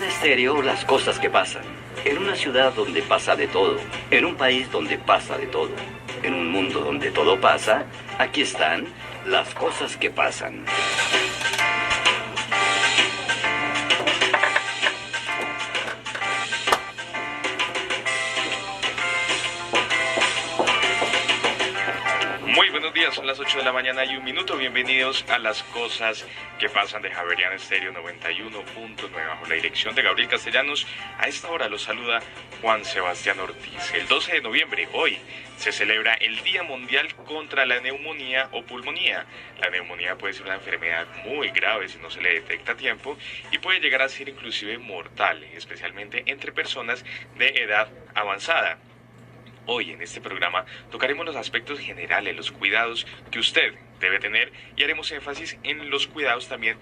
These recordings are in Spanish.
Javeriana Estéreo, las cosas que pasan. En una ciudad donde pasa de todo. En un país donde pasa de todo. En un mundo donde todo pasa. Aquí están las cosas que pasan. Muy buenos días, son las 8 de la mañana y un minuto. Bienvenidos a las cosas que pasan de Javeriana Estéreo 91.9 bajo la dirección de Gabriel Castellanos. A esta hora los saluda Juan Sebastián Ortiz. El 12 de noviembre, hoy, se celebra el Día Mundial contra la Neumonía o Pulmonía. La neumonía puede ser una enfermedad muy grave si no se le detecta a tiempo y puede llegar a ser inclusive mortal, especialmente entre personas de edad avanzada. Hoy en este programa tocaremos los aspectos generales, los cuidados que usted debe tener y haremos énfasis en los cuidados también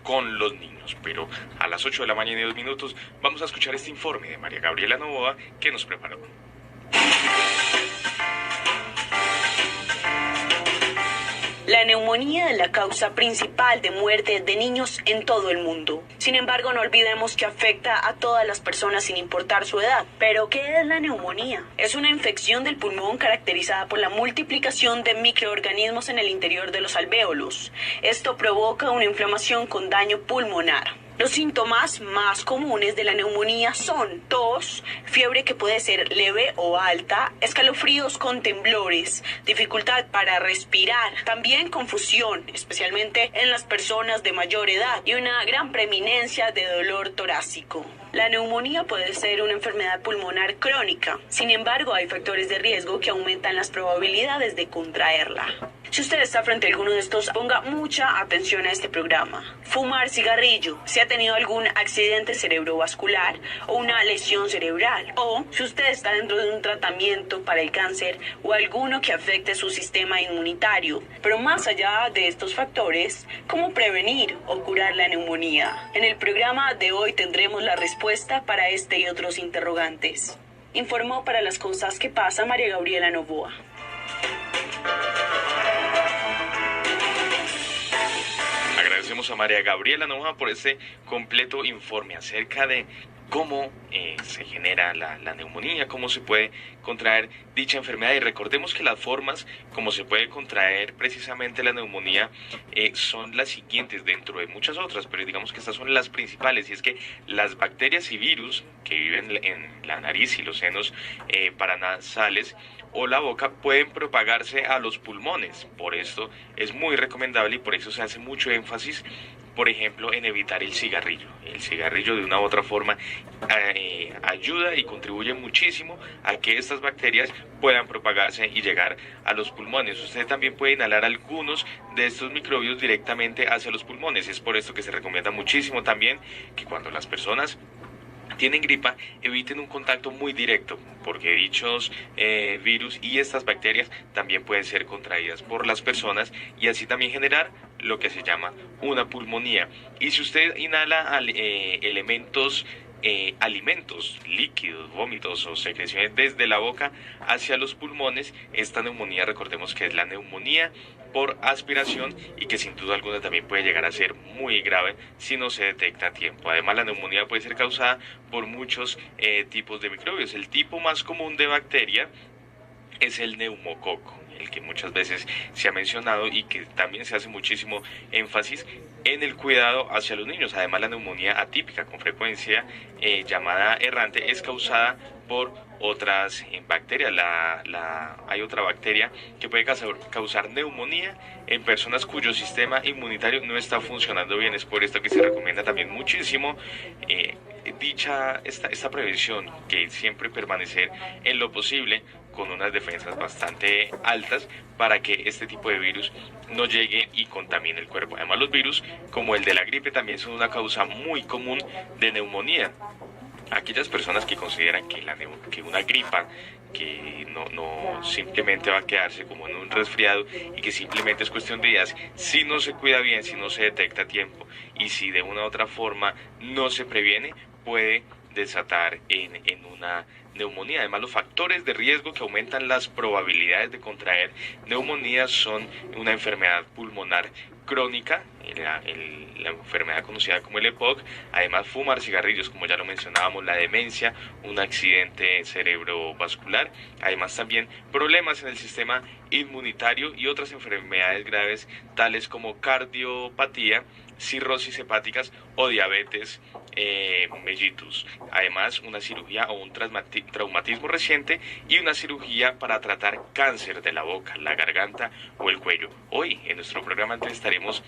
con los niños. Pero a las 8 de la mañana y 2 minutos vamos a escuchar este informe de María Gabriela Novoa que nos preparó. La neumonía es la causa principal de muerte de niños en todo el mundo. Sin embargo, no olvidemos que afecta a todas las personas sin importar su edad. ¿Pero qué es la neumonía? Es una infección del pulmón caracterizada por la multiplicación de microorganismos en el interior de los alvéolos. Esto provoca una inflamación con daño pulmonar. Los síntomas más comunes de la neumonía son tos, fiebre que puede ser leve o alta, escalofríos con temblores, dificultad para respirar, también confusión, especialmente en las personas de mayor edad, y una gran preeminencia de dolor torácico. La neumonía puede ser una enfermedad pulmonar crónica. Sin embargo, hay factores de riesgo que aumentan las probabilidades de contraerla. Si usted está frente a alguno de estos, ponga mucha atención a este programa. Fumar cigarrillo, si ha tenido algún accidente cerebrovascular o una lesión cerebral, o si usted está dentro de un tratamiento para el cáncer o alguno que afecte su sistema inmunitario. Pero más allá de estos factores, ¿cómo prevenir o curar la neumonía? En el programa de hoy tendremos la respuesta para este y otros interrogantes. Informó para las cosas que pasan María Gabriela Novoa. Agradecemos a María Gabriela Novoa por este completo informe acerca de cómo se genera la neumonía, cómo se puede contraer dicha enfermedad. Y recordemos que las formas como se puede contraer precisamente la neumonía son las siguientes, dentro de muchas otras, pero digamos que estas son las principales, y es que las bacterias y virus que viven en la nariz y los senos paranasales o la boca pueden propagarse a los pulmones. Por esto es muy recomendable y por eso se hace mucho énfasis, por ejemplo, en evitar el cigarrillo. El cigarrillo de una u otra forma ayuda y contribuye muchísimo a que estas bacterias puedan propagarse y llegar a los pulmones. Usted también puede inhalar algunos de estos microbios directamente hacia los pulmones. Es por esto que se recomienda muchísimo también que cuando las personas tienen gripa, eviten un contacto muy directo, porque dichos virus y estas bacterias también pueden ser contraídas por las personas y así también generar lo que se llama una pulmonía. Y si usted inhala alimentos, líquidos, vómitos o secreciones desde la boca hacia los pulmones, esta neumonía, recordemos que es la neumonía por aspiración y que sin duda alguna también puede llegar a ser muy grave si no se detecta a tiempo. Además, la neumonía puede ser causada por muchos tipos de microbios. El tipo más común de bacteria es el neumococo, el que muchas veces se ha mencionado y que también se hace muchísimo énfasis en el cuidado hacia los niños. Además, la neumonía atípica, con frecuencia llamada errante, es causada por otras bacterias. Hay otra bacteria que puede causar neumonía en personas cuyo sistema inmunitario no está funcionando bien. Es por esto que se recomienda también muchísimo esta prevención, que siempre permanecer en lo posible con unas defensas bastante altas para que este tipo de virus no llegue y contamine el cuerpo. Además, los virus, como el de la gripe, también son una causa muy común de neumonía. Aquellas personas que consideran que una gripa que no simplemente va a quedarse como en un resfriado y que simplemente es cuestión de días, si no se cuida bien, si no se detecta a tiempo y si de una u otra forma no se previene, puede desatar en una neumonía. Además, los factores de riesgo que aumentan las probabilidades de contraer neumonía son una enfermedad pulmonar crónica, la enfermedad conocida como el EPOC, además fumar cigarrillos, como ya lo mencionábamos, la demencia, un accidente cerebrovascular, además también problemas en el sistema inmunitario y otras enfermedades graves tales como cardiopatía, cirrosis hepáticas o diabetes mellitus. Además, una cirugía o un traumatismo reciente y una cirugía para tratar cáncer de la boca, la garganta o el cuello. Hoy en nuestro programa entonces estaremos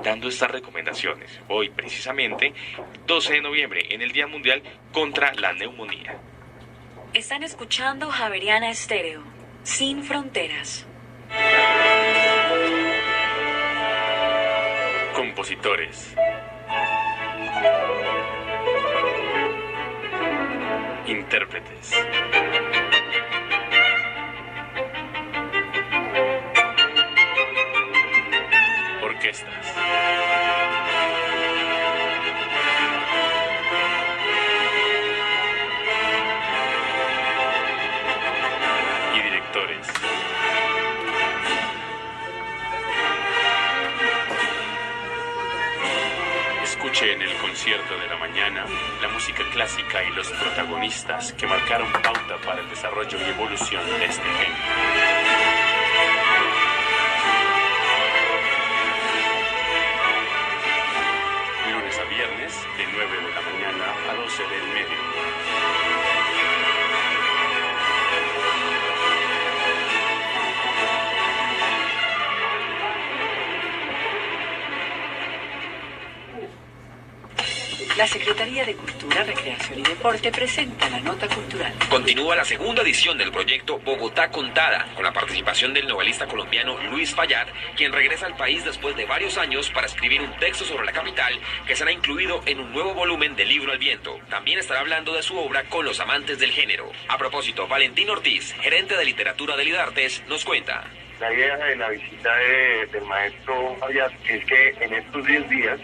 dando estas recomendaciones. Hoy precisamente 12 de noviembre en el Día Mundial contra la Neumonía. Están escuchando Javeriana Estéreo, sin fronteras. Compositores, intérpretes, orquestas, y directores. Escuche en el concierto de la mañana la música clásica y los protagonistas que marcaron pauta para el desarrollo y evolución de este género. Lunes a viernes, de 9 de la mañana a 12 del mediodía. La Secretaría de Cultura, Recreación y Deporte presenta la nota cultural. Continúa la segunda edición del proyecto Bogotá Contada, con la participación del novelista colombiano Luis Fallat, quien regresa al país después de varios años para escribir un texto sobre la capital que será incluido en un nuevo volumen de Libro al Viento. También estará hablando de su obra con los amantes del género. A propósito, Valentín Ortiz, gerente de literatura de Lidartes, nos cuenta. La idea de la visita del maestro Fallat es que en estos 10 días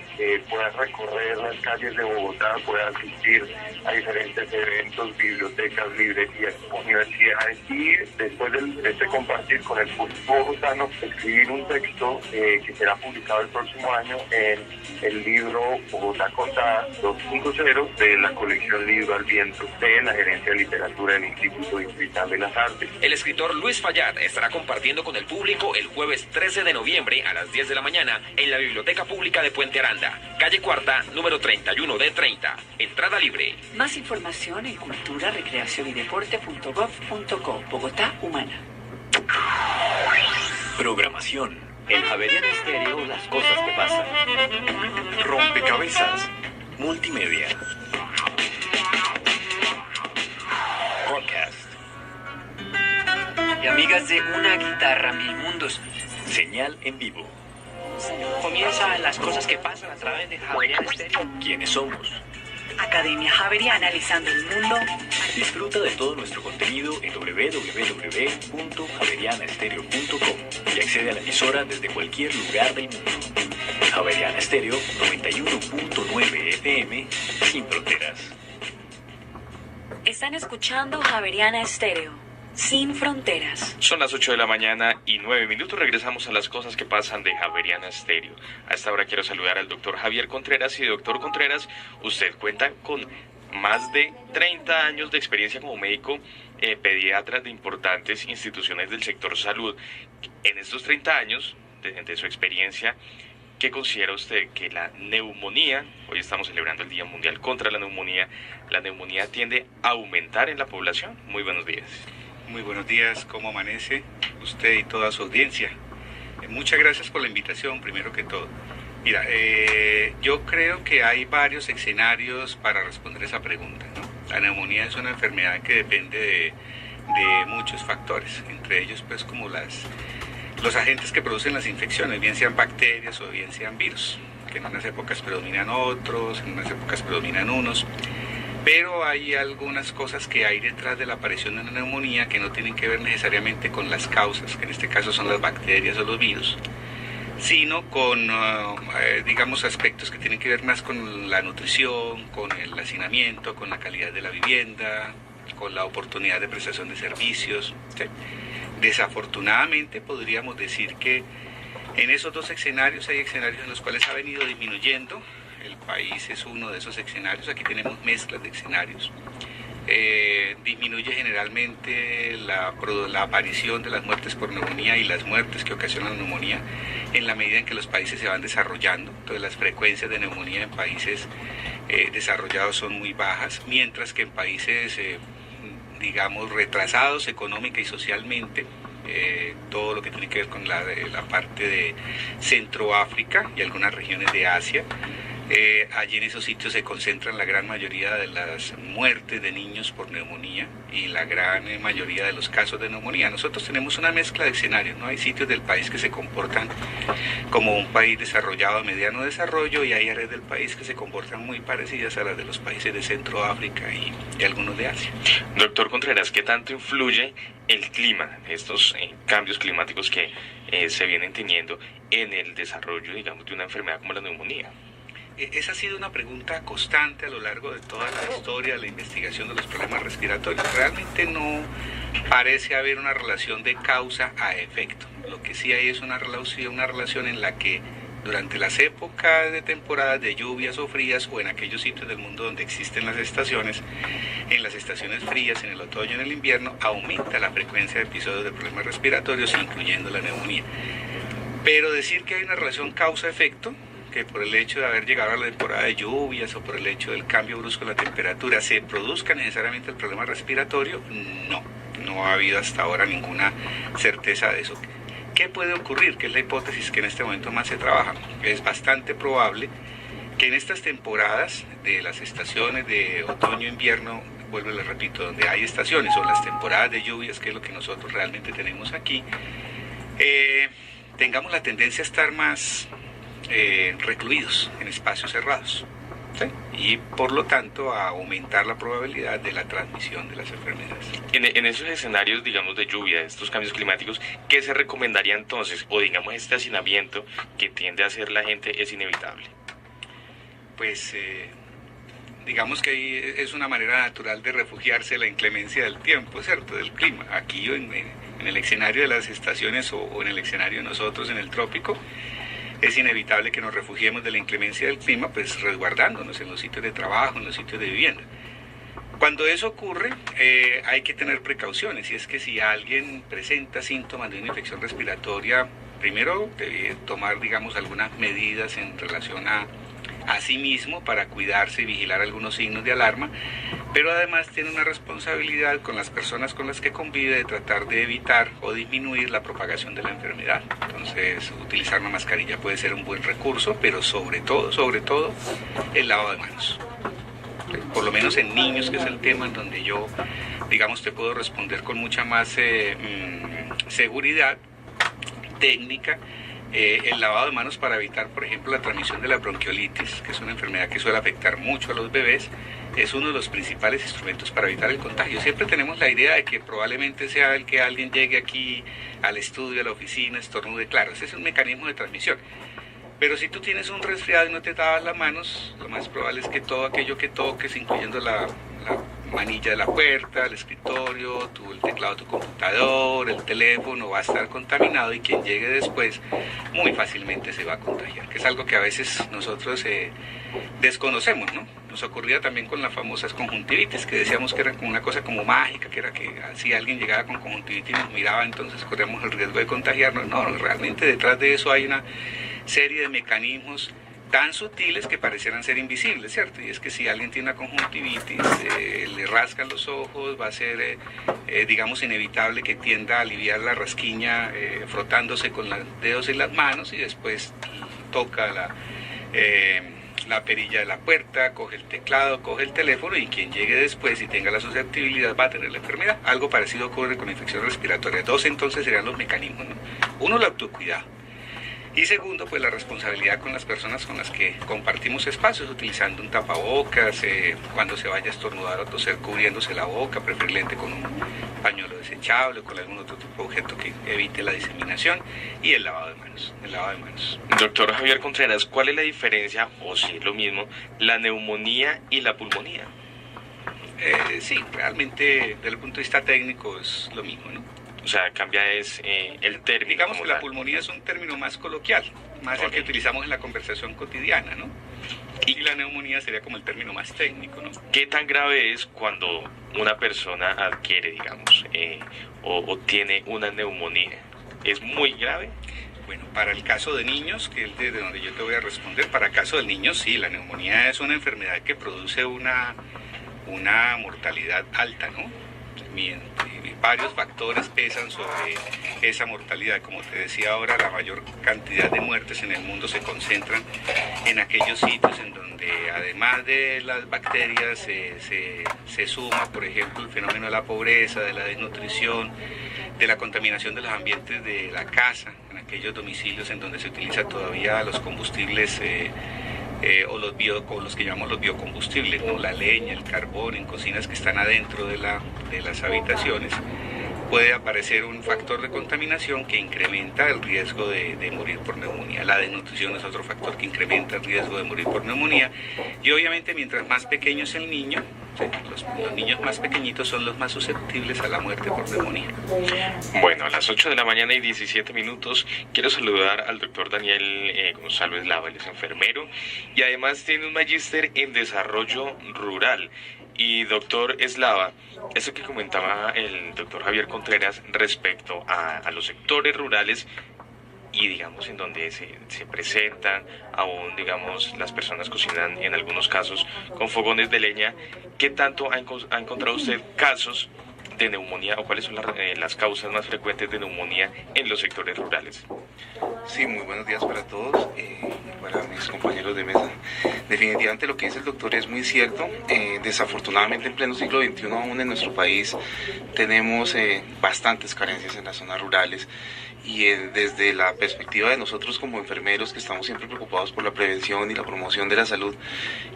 puedas recorrer las calles de Bogotá, puedas asistir a diferentes eventos, bibliotecas, librerías, universidades y después de este compartir con el público bogotano, escribir un texto que será publicado el próximo año en el libro Bogotá Contada 2.0 de la colección Libro al Viento de la Gerencia de Literatura del Instituto Distrital de las Artes. El escritor Luis Fallat estará compartiendo con el público el jueves 13 de noviembre a las 10 de la mañana en la Biblioteca Pública de Puente Aranda, calle Cuarta, número 31 de 30. Entrada libre. Más información en cultura, recreación y deporte.gov.co. Bogotá Humana. Programación, En Javeriana Estéreo, las cosas que pasan. rompecabezas, multimedia, podcast, Y amigas de Una Guitarra Mil Mundos, señal en vivo. comienza las cosas que pasan a través de Javeriana Estéreo. ¿Quiénes somos? Academia Javeriana, analizando el mundo. Disfruta de todo nuestro contenido en www.javerianaestereo.com y accede a la emisora desde cualquier lugar del mundo. Javeriana Estéreo 91.9 FM, sin fronteras. Están escuchando Javeriana Estéreo, sin fronteras. Son las 8 de la mañana y 9 minutos. Regresamos a las cosas que pasan de Javeriana Estéreo. A esta hora quiero saludar al doctor Javier Contreras. Y doctor Contreras, usted cuenta con más de 30 años de experiencia como médico pediatra de importantes instituciones del sector salud. En estos 30 años de su experiencia, ¿qué considera usted que la neumonía, hoy estamos celebrando el Día Mundial contra la neumonía tiende a aumentar en la población? Muy buenos días. Muy buenos días, ¿cómo amanece usted y toda su audiencia? Muchas gracias por la invitación, primero que todo. Mira, yo creo que hay varios escenarios para responder esa pregunta, ¿no? La neumonía es una enfermedad que depende de muchos factores, entre ellos pues como los agentes que producen las infecciones, bien sean bacterias o bien sean virus, que en unas épocas predominan otros, en unas épocas predominan unos. Pero hay algunas cosas que hay detrás de la aparición de una neumonía que no tienen que ver necesariamente con las causas, que en este caso son las bacterias o los virus, sino con, digamos, aspectos que tienen que ver más con la nutrición, con el hacinamiento, con la calidad de la vivienda, con la oportunidad de prestación de servicios. ¿Sí? Desafortunadamente podríamos decir que En esos dos escenarios hay escenarios en los cuales ha venido disminuyendo. El país es uno de esos escenarios. Aquí tenemos mezclas de escenarios. Disminuye generalmente la aparición de las muertes por neumonía y las muertes que ocasionan la neumonía en la medida en que los países se van desarrollando. Entonces las frecuencias de neumonía en países desarrollados son muy bajas, mientras que en países digamos retrasados económica y socialmente, todo lo que tiene que ver con la parte de Centroáfrica y algunas regiones de Asia, allí en esos sitios se concentran la gran mayoría de las muertes de niños por neumonía y la gran mayoría de los casos de neumonía. Nosotros tenemos una mezcla de escenarios, ¿no? Hay sitios del país que se comportan como un país desarrollado a mediano desarrollo y hay áreas del país que se comportan muy parecidas a las de los países de Centroáfrica y algunos de Asia. Doctor Contreras, ¿qué tanto influye el clima, estos cambios climáticos que se vienen teniendo en el desarrollo, digamos, de una enfermedad como la neumonía? Esa ha sido una pregunta constante a lo largo de toda la historia de la investigación de los problemas respiratorios. Realmente no parece haber una relación de causa a efecto. Lo que sí hay es una relación en la que durante las épocas de temporadas de lluvias o frías o en aquellos sitios del mundo donde existen las estaciones, en las estaciones frías, en el otoño y en el invierno, aumenta la frecuencia de episodios de problemas respiratorios, incluyendo la neumonía. Pero decir que hay una relación causa-efecto, que por el hecho de haber llegado a la temporada de lluvias o por el hecho del cambio brusco de la temperatura se produzca necesariamente el problema respiratorio, no ha habido hasta ahora ninguna certeza de eso. ¿Qué puede ocurrir? Que es la hipótesis que en este momento más se trabaja. Es bastante probable que en estas temporadas de las estaciones de otoño-invierno, vuelvo y les repito, donde hay estaciones o las temporadas de lluvias, que es lo que nosotros realmente tenemos aquí, tengamos la tendencia a estar más recluidos en espacios cerrados, ¿sí? Y por lo tanto a aumentar la probabilidad de la transmisión de las enfermedades. En esos escenarios, digamos, de lluvia, de estos cambios climáticos, ¿qué se recomendaría entonces? O digamos, este hacinamiento que tiende a hacer la gente es inevitable. Pues digamos que ahí es una manera natural de refugiarse de la inclemencia del tiempo, ¿cierto? Del clima. Aquí en el escenario de las estaciones o en el escenario de nosotros en el trópico, es inevitable que nos refugiemos de la inclemencia del clima, pues resguardándonos en los sitios de trabajo, en los sitios de vivienda. Cuando eso ocurre, hay que tener precauciones, y es que si alguien presenta síntomas de una infección respiratoria, primero debe tomar, digamos, algunas medidas en relación a sí mismo para cuidarse y vigilar algunos signos de alarma, pero además tiene una responsabilidad con las personas con las que convive de tratar de evitar o disminuir la propagación de la enfermedad. Entonces, utilizar una mascarilla puede ser un buen recurso, pero sobre todo, el lavado de manos. Por lo menos en niños, que es el tema en donde yo, digamos, te puedo responder con mucha más seguridad técnica. El lavado de manos para evitar, por ejemplo, la transmisión de la bronquiolitis, que es una enfermedad que suele afectar mucho a los bebés, es uno de los principales instrumentos para evitar el contagio. Siempre tenemos la idea de que probablemente sea el que alguien llegue aquí al estudio, a la oficina, estornude. Claro, ese es un mecanismo de transmisión. Pero si tú tienes un resfriado y no te lavas las manos, lo más probable es que todo aquello que toques, incluyendo la manilla de la puerta, el escritorio, el teclado de tu computador, el teléfono, va a estar contaminado, y quien llegue después muy fácilmente se va a contagiar, que es algo que a veces nosotros desconocemos, ¿no? Nos ocurría también con las famosas conjuntivitis, que decíamos que era como una cosa como mágica, que era que si alguien llegaba con conjuntivitis y nos miraba, entonces corríamos el riesgo de contagiarnos. No, realmente detrás de eso hay una serie de mecanismos tan sutiles que parecieran ser invisibles, ¿cierto? Y es que si alguien tiene una conjuntivitis, le rascan los ojos, va a ser, digamos, inevitable que tienda a aliviar la rasquiña frotándose con los dedos y las manos, y después toca la perilla de la puerta, coge el teclado, coge el teléfono, y quien llegue después y tenga la susceptibilidad va a tener la enfermedad. Algo parecido ocurre con infección respiratoria. Dos entonces serían los mecanismos, ¿no? Uno, el autocuidado. Y segundo, pues la responsabilidad con las personas con las que compartimos espacios, utilizando un tapabocas, cuando se vaya a estornudar o toser, cubriéndose la boca, preferiblemente con un pañuelo desechable o con algún otro tipo de objeto que evite la diseminación, y el lavado de manos. Doctor Javier Contreras, ¿cuál es la diferencia, o si es lo mismo, la neumonía y la pulmonía? Sí, realmente desde el punto de vista técnico es lo mismo, ¿no? O sea, cambia el término. Digamos que la pulmonía es un término más coloquial, más el que utilizamos en la conversación cotidiana, ¿no? Y la neumonía sería como el término más técnico, ¿no? ¿Qué tan grave es cuando una persona adquiere, digamos, o tiene una neumonía? ¿Es muy grave? Bueno, para el caso de niños, que es de donde yo te voy a responder, para el caso de niños, sí, la neumonía es una enfermedad que produce una mortalidad alta, ¿no? Varios factores pesan sobre esa mortalidad. Como te decía ahora, la mayor cantidad de muertes en el mundo se concentran en aquellos sitios en donde, además de las bacterias, se suma, por ejemplo, el fenómeno de la pobreza, de la desnutrición, de la contaminación de los ambientes de la casa, en aquellos domicilios en donde se utilizan todavía los combustibles o los que llamamos los biocombustibles, ¿no? La leña, el carbón, en cocinas que están adentro de las habitaciones, puede aparecer un factor de contaminación que incrementa el riesgo de morir por neumonía. La desnutrición es otro factor que incrementa el riesgo de morir por neumonía. Y obviamente mientras más pequeño es el niño, ¿sí? Los niños más pequeñitos son los más susceptibles a la muerte por neumonía. Bueno, a las 8 de la mañana y 17 minutos quiero saludar al doctor Daniel Gonzalo Eslava. Él es enfermero y además tiene un magíster en desarrollo rural. Y doctor Eslava, eso que comentaba el doctor Javier Contreras respecto a los sectores rurales y digamos en donde se presentan aún, digamos, las personas cocinan en algunos casos con fogones de leña, ¿qué tanto ha encontrado usted casos de neumonía o cuáles son las causas más frecuentes de neumonía en los sectores rurales? Sí, muy buenos días para todos, para mis compañeros de mesa. Definitivamente lo que dice el doctor es muy cierto. Desafortunadamente en pleno siglo XXI aún en nuestro país tenemos bastantes carencias en las zonas rurales y desde la perspectiva de nosotros como enfermeros que estamos siempre preocupados por la prevención y la promoción de la salud,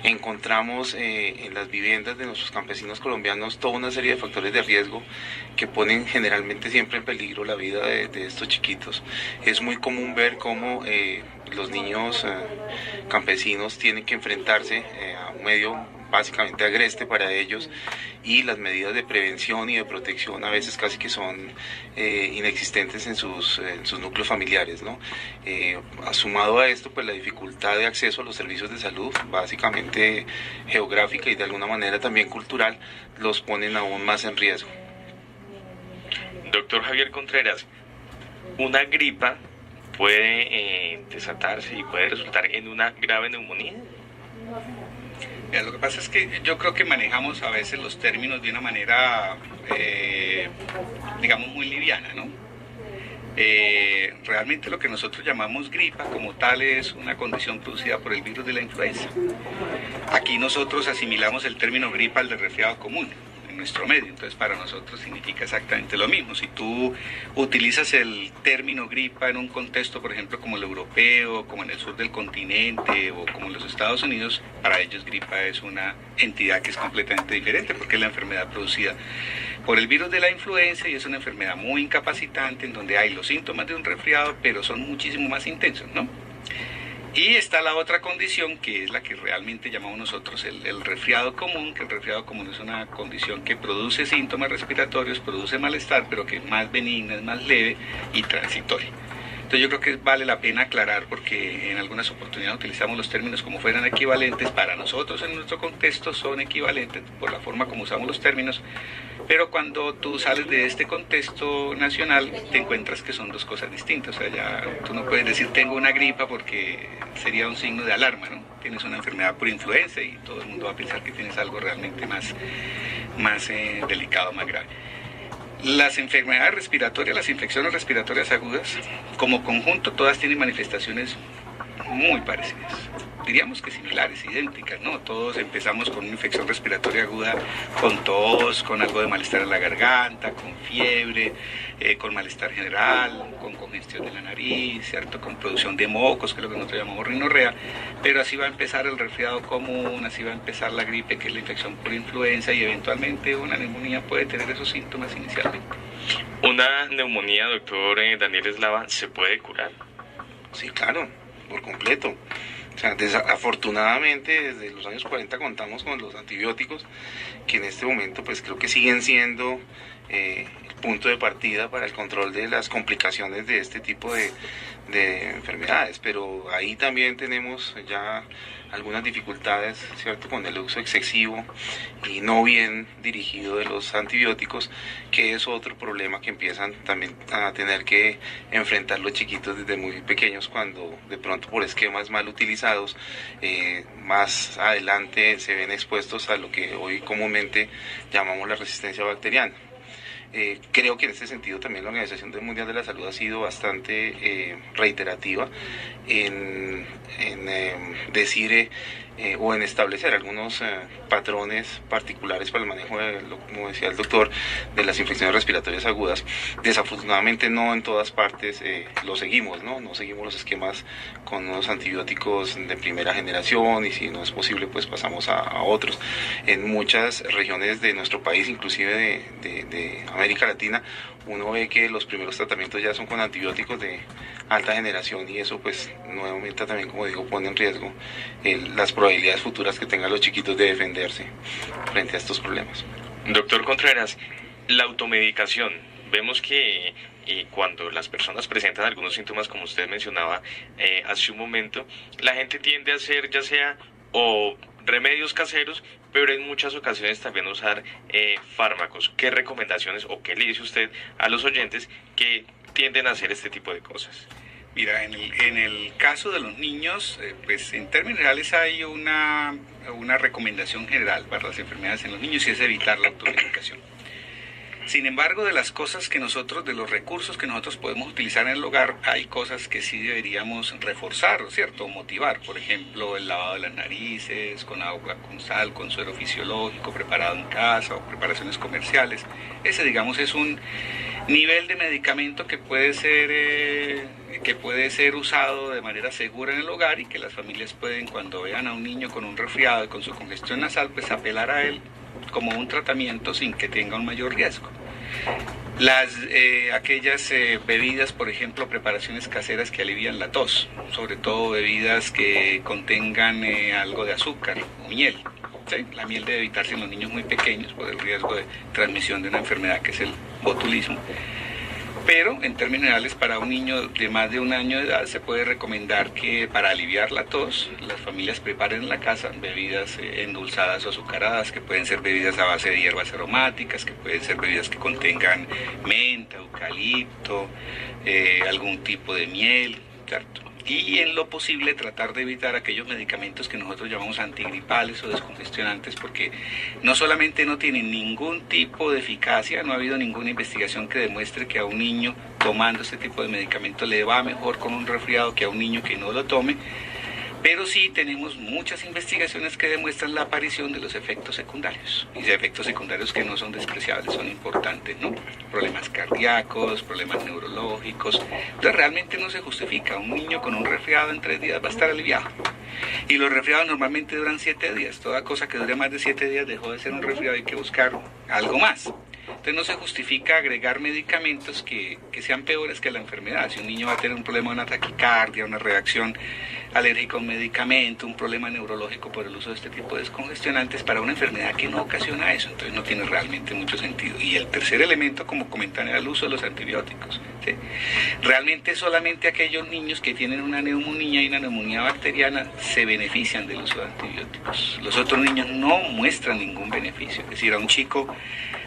encontramos en las viviendas de nuestros campesinos colombianos toda una serie de factores de riesgo que ponen generalmente siempre en peligro la vida de estos chiquitos. Es muy común ver cómo los niños campesinos tienen que enfrentarse a un medio básicamente agreste para ellos y las medidas de prevención y de protección a veces casi que son inexistentes en sus núcleos familiares, ¿no? Sumado a esto, pues la dificultad de acceso a los servicios de salud, básicamente geográfica y de alguna manera también cultural, los ponen aún más en riesgo. Doctor Javier Contreras, ¿una gripa puede desatarse y puede resultar en una grave neumonía? Mira, lo que pasa es que yo creo que manejamos a veces los términos de una manera, digamos, muy liviana, ¿no? Realmente lo que nosotros llamamos gripa como tal es una condición producida por el virus de la influenza. Aquí nosotros asimilamos el término gripa al de resfriado común en nuestro medio, entonces para nosotros significa exactamente lo mismo. Si tú utilizas el término gripa en un contexto, por ejemplo, como el europeo, como en el sur del continente o como en los Estados Unidos, para ellos gripa es una entidad que es completamente diferente porque es la enfermedad producida por el virus de la influenza y es una enfermedad muy incapacitante en donde hay los síntomas de un resfriado, pero son muchísimo más intensos, ¿no? Y está la otra condición que es la que realmente llamamos nosotros el resfriado común, que el resfriado común es una condición que produce síntomas respiratorios, produce malestar, pero que es más benigna, es más leve y transitoria. Entonces yo creo que vale la pena aclarar porque en algunas oportunidades utilizamos los términos como fueran equivalentes. Para nosotros en nuestro contexto son equivalentes por la forma como usamos los términos, pero cuando tú sales de este contexto nacional te encuentras que son dos cosas distintas. O sea, ya tú no puedes decir tengo una gripa porque sería un signo de alarma, ¿no? Tienes una enfermedad por influenza y todo el mundo va a pensar que tienes algo realmente más delicado, más grave. Las enfermedades respiratorias, las infecciones respiratorias agudas, como conjunto, todas tienen manifestaciones muy parecidas. Diríamos que similares, idénticas, ¿no? Todos empezamos con una infección respiratoria aguda, con tos, con algo de malestar en la garganta, con fiebre, con malestar general, con congestión de la nariz, ¿cierto? Con producción de mocos, que es lo que nosotros llamamos rinorrea, pero así va a empezar el resfriado común, así va a empezar la gripe, que es la infección por influenza, y eventualmente una neumonía puede tener esos síntomas inicialmente. ¿Una neumonía, doctor Daniel Eslava, se puede curar? Sí, claro, por completo. O sea, desafortunadamente desde los años 40 contamos con los antibióticos que en este momento pues creo que siguen siendo el punto de partida para el control de las complicaciones de este tipo de enfermedades, pero ahí también tenemos ya algunas dificultades, ¿cierto?, con el uso excesivo y no bien dirigido de los antibióticos, que es otro problema que empiezan también a tener que enfrentar los chiquitos desde muy pequeños, cuando de pronto por esquemas mal utilizados, más adelante se ven expuestos a lo que hoy comúnmente llamamos la resistencia bacteriana. Creo que en este sentido también la Organización Mundial de la Salud ha sido bastante reiterativa en decir o en establecer algunos patrones particulares para el manejo de, como decía el doctor, de las infecciones respiratorias agudas. Desafortunadamente no en todas partes lo seguimos, no seguimos los esquemas con unos antibióticos de primera generación, y si no es posible pues pasamos a otros. En muchas regiones de nuestro país, inclusive de América Latina, uno ve que los primeros tratamientos ya son con antibióticos de alta generación, y eso pues nuevamente también, como digo, pone en riesgo las probabilidades futuras que tengan los chiquitos de defenderse frente a estos problemas. Doctor Contreras, la automedicación, vemos que cuando las personas presentan algunos síntomas, como usted mencionaba hace un momento, la gente tiende a hacer ya sea o remedios caseros, pero en muchas ocasiones también usar fármacos. ¿Qué recomendaciones o qué le dice usted a los oyentes que tienden a hacer este tipo de cosas? Mira, en el caso de los niños, pues en términos generales hay una recomendación general para las enfermedades en los niños, y es evitar la automedicación. Sin embargo, de los recursos que nosotros podemos utilizar en el hogar, hay cosas que sí deberíamos reforzar, ¿cierto? Motivar, por ejemplo, el lavado de las narices con agua, con sal, con suero fisiológico, preparado en casa o preparaciones comerciales. Ese, digamos, es un nivel de medicamento que puede ser usado de manera segura en el hogar, y que las familias pueden, cuando vean a un niño con un resfriado y con su congestión nasal, pues apelar a él como un tratamiento sin que tenga un mayor riesgo. Aquellas bebidas, por ejemplo, preparaciones caseras que alivian la tos, sobre todo bebidas que contengan algo de azúcar o miel. ¿Sí? La miel debe evitarse en los niños muy pequeños por el riesgo de transmisión de una enfermedad que es el botulismo. Pero en términos generales, para un niño de más de 1 año de edad se puede recomendar que para aliviar la tos las familias preparen en la casa bebidas endulzadas o azucaradas, que pueden ser bebidas a base de hierbas aromáticas, que pueden ser bebidas que contengan menta, eucalipto, algún tipo de miel, ¿cierto? Y en lo posible tratar de evitar aquellos medicamentos que nosotros llamamos antigripales o descongestionantes, porque no solamente no tienen ningún tipo de eficacia, no ha habido ninguna investigación que demuestre que a un niño tomando este tipo de medicamento le va mejor con un resfriado que a un niño que no lo tome, pero sí tenemos muchas investigaciones que demuestran la aparición de los efectos secundarios, y de efectos secundarios que no son despreciables, son importantes, ¿no? Problemas cardíacos, problemas neurológicos. Entonces realmente no se justifica. Un niño con un resfriado en 3 días va a estar aliviado, y los resfriados normalmente duran 7 días. Toda cosa que dure más de 7 días dejó de ser un resfriado, hay que buscar algo más. Entonces no se justifica agregar medicamentos que sean peores que la enfermedad. Si un niño va a tener un problema de una taquicardia, una reacción alérgica a un medicamento, un problema neurológico por el uso de este tipo de descongestionantes para una enfermedad que no ocasiona eso, entonces no tiene realmente mucho sentido. Y el tercer elemento, como comentan, era el uso de los antibióticos. ¿Sí? Realmente solamente aquellos niños que tienen una neumonía y una neumonía bacteriana se benefician del uso de antibióticos. Los otros niños no muestran ningún beneficio. Es decir, a un chico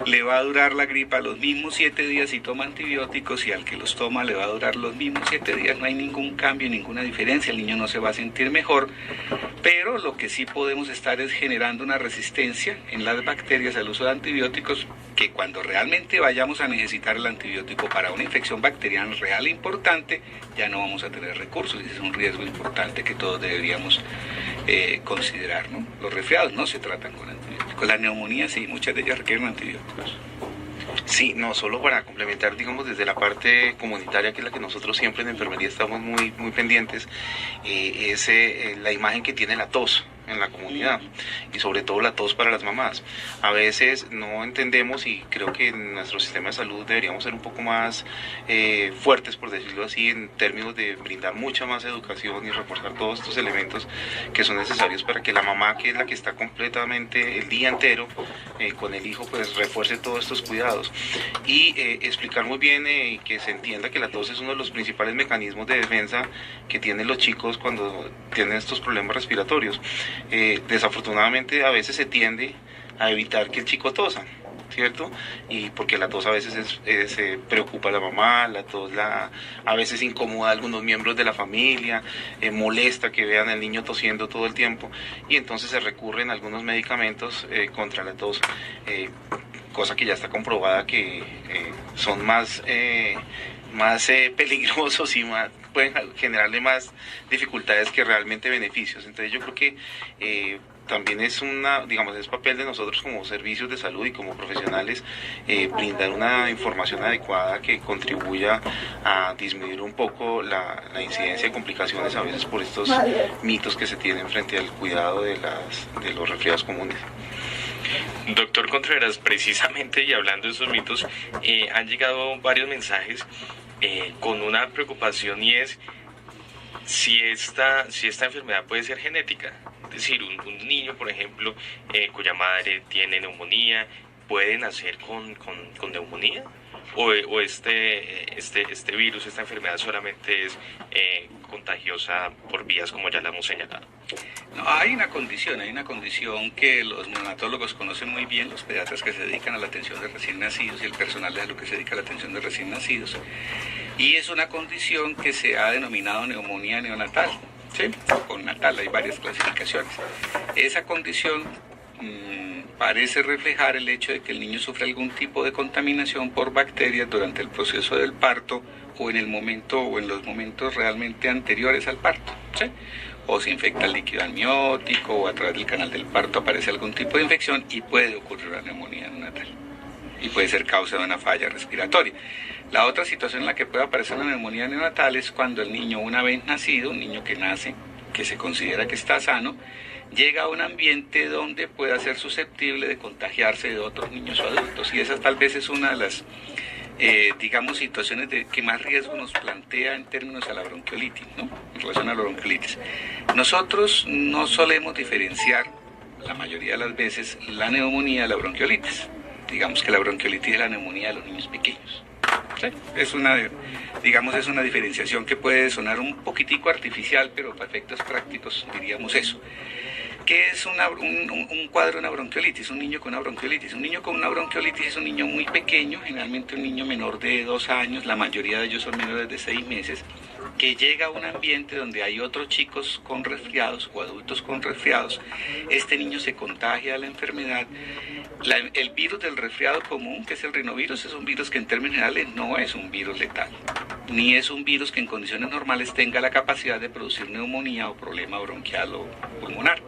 le va a durar la gripa los mismos 7 días si toma antibióticos, y al que los toma le va a durar los mismos 7 días. No hay ningún cambio, ninguna diferencia. El niño no se va a sentir mejor, pero lo que sí podemos estar es generando una resistencia en las bacterias al uso de antibióticos, que cuando realmente vayamos a necesitar el antibiótico para una infección bacteriana real e importante, ya no vamos a tener recursos, y ese es un riesgo importante que todos deberíamos considerar, ¿no? Los resfriados no se tratan con antibióticos, las neumonías sí, muchas de ellas requieren antibióticos. Sí, no, solo para complementar, digamos, desde la parte comunitaria, que es la que nosotros siempre en enfermería estamos muy pendientes, es la imagen que tiene la tos. en la comunidad, y sobre todo la tos para las mamás. A veces no entendemos, y creo que en nuestro sistema de salud deberíamos ser un poco más fuertes, por decirlo así, en términos de brindar mucha más educación y reforzar todos estos elementos que son necesarios para que la mamá, que es la que está completamente el día entero con el hijo, pues refuerce todos estos cuidados, y explicar muy bien que se entienda que la tos es uno de los principales mecanismos de defensa que tienen los chicos cuando tienen estos problemas respiratorios. Desafortunadamente a veces se tiende a evitar que el chico tosa, ¿cierto? Y porque la tos a veces preocupa a la mamá, la tos a veces incomoda a algunos miembros de la familia, molesta que vean al niño tosiendo todo el tiempo, y entonces se recurren a algunos medicamentos contra la tos, cosa que ya está comprobada que son más peligrosos y pueden generarle más dificultades que realmente beneficios. Entonces yo creo que también es papel de nosotros como servicios de salud y como profesionales brindar una información adecuada que contribuya a disminuir un poco la incidencia de complicaciones a veces por estos mitos que se tienen frente al cuidado de los resfriados comunes. Doctor Contreras, precisamente y hablando de esos mitos, han llegado varios mensajes con una preocupación, y es si esta enfermedad puede ser genética. Es decir, un niño, por ejemplo, cuya madre tiene neumonía, ¿puede nacer con neumonía? ¿O este virus, esta enfermedad solamente es contagiosa por vías como ya la hemos señalado? No, hay una condición que los neonatólogos conocen muy bien, los pediatras que se dedican a la atención de recién nacidos y el personal de salud que se dedica a la atención de recién nacidos, y es una condición que se ha denominado neumonía neonatal, ¿sí? Con natal hay varias clasificaciones. Esa condición parece reflejar el hecho de que el niño sufre algún tipo de contaminación por bacterias durante el proceso del parto o en los momentos realmente anteriores al parto, ¿sí? O se infecta el líquido amniótico o a través del canal del parto aparece algún tipo de infección y puede ocurrir una neumonía neonatal y puede ser causa de una falla respiratoria. La otra situación en la que puede aparecer una neumonía neonatal es cuando el niño, una vez nacido, un niño que nace, que se considera que está sano, llega a un ambiente donde pueda ser susceptible de contagiarse de otros niños o adultos, y esa tal vez es una de las situaciones que más riesgo nos plantea en términos a la bronquiolitis, ¿no? En relación a la bronquiolitis. Nosotros no solemos diferenciar, la mayoría de las veces, la neumonía de la bronquiolitis. Digamos que la bronquiolitis es la neumonía de los niños pequeños. ¿Sí? Es una diferenciación que puede sonar un poquitico artificial, pero para efectos prácticos diríamos eso. ¿Qué es un cuadro de una bronquiolitis? Un niño con una bronquiolitis. Un niño con una bronquiolitis es un niño muy pequeño, generalmente un niño menor de 2 años, la mayoría de ellos son menores de 6 meses, que llega a un ambiente donde hay otros chicos con resfriados o adultos con resfriados. Este niño se contagia de la enfermedad. El virus del resfriado común, que es el rinovirus, es un virus que en términos generales no es un virus letal, ni es un virus que en condiciones normales tenga la capacidad de producir neumonía o problema bronquial o pulmonar.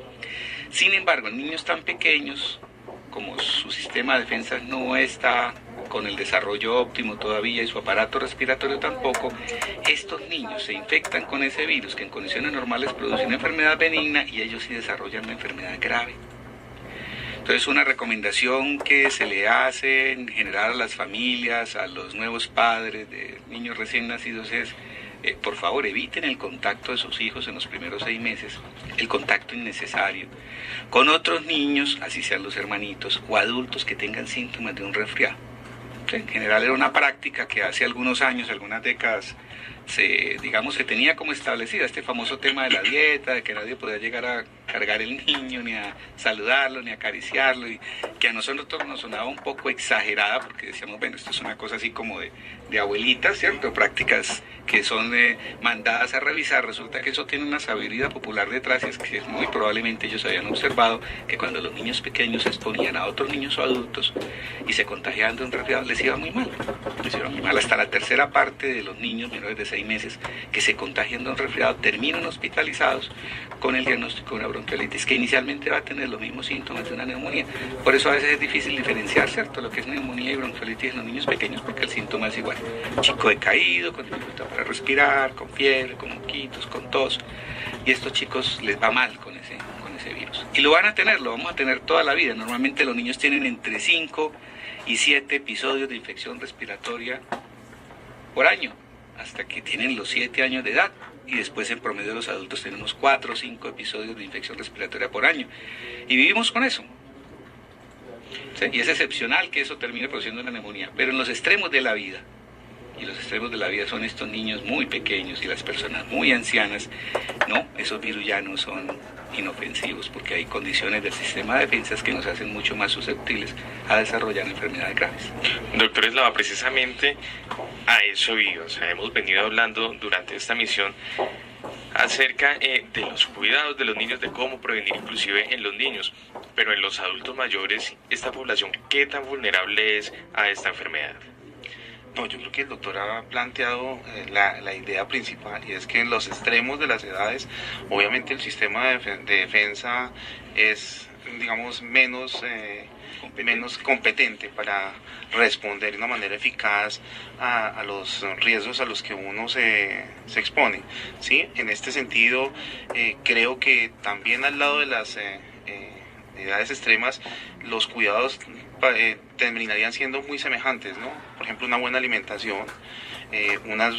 Sin embargo, en niños tan pequeños, como su sistema de defensa no está con el desarrollo óptimo todavía y su aparato respiratorio tampoco, estos niños se infectan con ese virus que en condiciones normales produce una enfermedad benigna y ellos sí desarrollan una enfermedad grave. Entonces, una recomendación que se le hace en general a las familias, a los nuevos padres de niños recién nacidos es, por favor, eviten el contacto de sus hijos en los primeros 6 meses, el contacto innecesario, con otros niños, así sean los hermanitos, o adultos que tengan síntomas de un resfriado. En general era una práctica que hace algunos años, algunas décadas, se tenía como establecida este famoso tema de la dieta, de que nadie podía llegar a cargar el niño, ni a saludarlo, ni a acariciarlo, y que a nosotros nos sonaba un poco exagerada, porque decíamos, bueno, esto es una cosa así como de abuelitas, ¿cierto? Prácticas que son mandadas a revisar. Resulta que eso tiene una sabiduría popular detrás, y es que muy probablemente ellos habían observado que cuando los niños pequeños se exponían a otros niños o adultos y se contagiaban de un resfriado, les iba muy mal. Hasta la tercera parte de los niños menores de 6 meses que se contagian de un resfriado terminan hospitalizados con el diagnóstico de una bronquiolitis, que inicialmente va a tener los mismos síntomas de una neumonía. Por eso a veces es difícil diferenciar, ¿cierto?, lo que es neumonía y bronquiolitis en los niños pequeños, porque el síntoma es igual. Chico decaído, con dificultad para respirar, con fiebre, con moquitos, con tos. Y a estos chicos les va mal con ese ese virus. Y lo vamos a tener toda la vida. Normalmente los niños tienen entre 5 y 7 episodios de infección respiratoria por año, hasta que tienen los 7 años de edad. Y después en promedio los adultos tenemos 4 o 5 episodios de infección respiratoria por año. Y vivimos con eso. ¿Sí? Y es excepcional que eso termine produciendo una neumonía. Pero en los extremos de la vida, y los extremos de la vida son estos niños muy pequeños y las personas muy ancianas, no, esos virus ya no son inofensivos, porque hay condiciones del sistema de defensas que nos hacen mucho más susceptibles a desarrollar enfermedades graves. Doctor Eslava, precisamente a eso iba. O sea, hemos venido hablando durante esta misión acerca de los cuidados de los niños, de cómo prevenir inclusive en los niños, pero en los adultos mayores, esta población, ¿qué tan vulnerable es a esta enfermedad? No, yo creo que el doctor ha planteado la idea principal, y es que en los extremos de las edades, obviamente el sistema de defensa es, digamos, menos competente para responder de una manera eficaz a los riesgos a los que uno se expone, ¿sí? En este sentido, creo que también al lado de las edades extremas, los cuidados terminarían siendo muy semejantes, ¿no? Por ejemplo, una buena alimentación, unas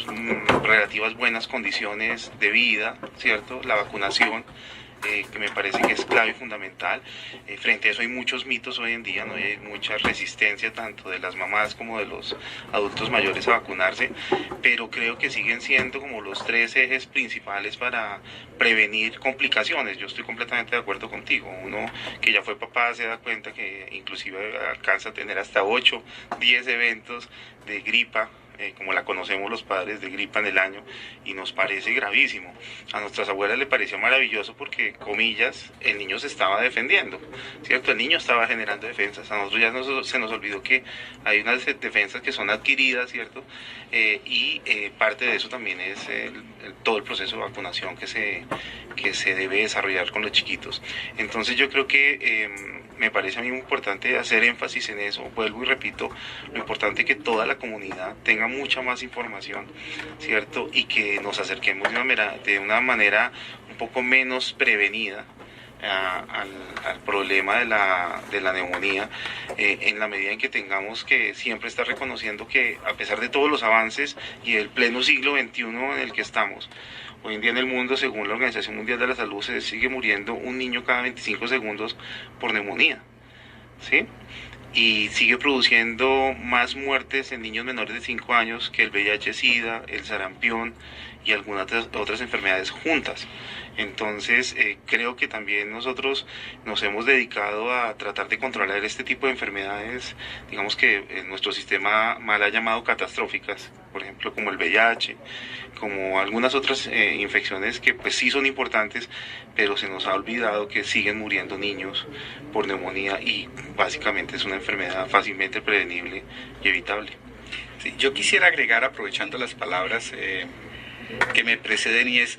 relativas buenas condiciones de vida, ¿cierto? La vacunación, que me parece que es clave y fundamental. Frente a eso hay muchos mitos hoy en día, ¿no? Hay mucha resistencia tanto de las mamás como de los adultos mayores a vacunarse, pero creo que siguen siendo como los 3 ejes principales para prevenir complicaciones. Yo estoy completamente de acuerdo contigo. Uno que ya fue papá se da cuenta que inclusive alcanza a tener hasta 8, 10 eventos de gripa, como la conocemos los padres, de gripa en el año, y nos parece gravísimo. A nuestras abuelas le pareció maravilloso porque, comillas, el niño se estaba defendiendo, ¿cierto? El niño estaba generando defensas. A nosotros ya se nos olvidó que hay unas defensas que son adquiridas, ¿cierto? Y parte de eso también es todo el proceso de vacunación que se debe desarrollar con los chiquitos. Entonces yo creo que me parece a mí muy importante hacer énfasis en eso. Vuelvo y repito, lo importante es que toda la comunidad tenga mucha más información, ¿cierto? Y que nos acerquemos de una manera un poco menos prevenida al problema de la neumonía, en la medida en que tengamos que siempre estar reconociendo que, a pesar de todos los avances y el pleno siglo XXI en el que estamos, hoy en día en el mundo, según la Organización Mundial de la Salud, se sigue muriendo un niño cada 25 segundos por neumonía, ¿sí? Y sigue produciendo más muertes en niños menores de 5 años que el VIH-Sida, el sarampión y algunas otras enfermedades juntas. Entonces, creo que también nosotros nos hemos dedicado a tratar de controlar este tipo de enfermedades, digamos que nuestro sistema mal ha llamado catastróficas, por ejemplo, como el VIH, como algunas otras infecciones que pues sí son importantes, pero se nos ha olvidado que siguen muriendo niños por neumonía, y básicamente es una enfermedad fácilmente prevenible y evitable. Sí, yo quisiera agregar, aprovechando las palabras que me preceden, y es,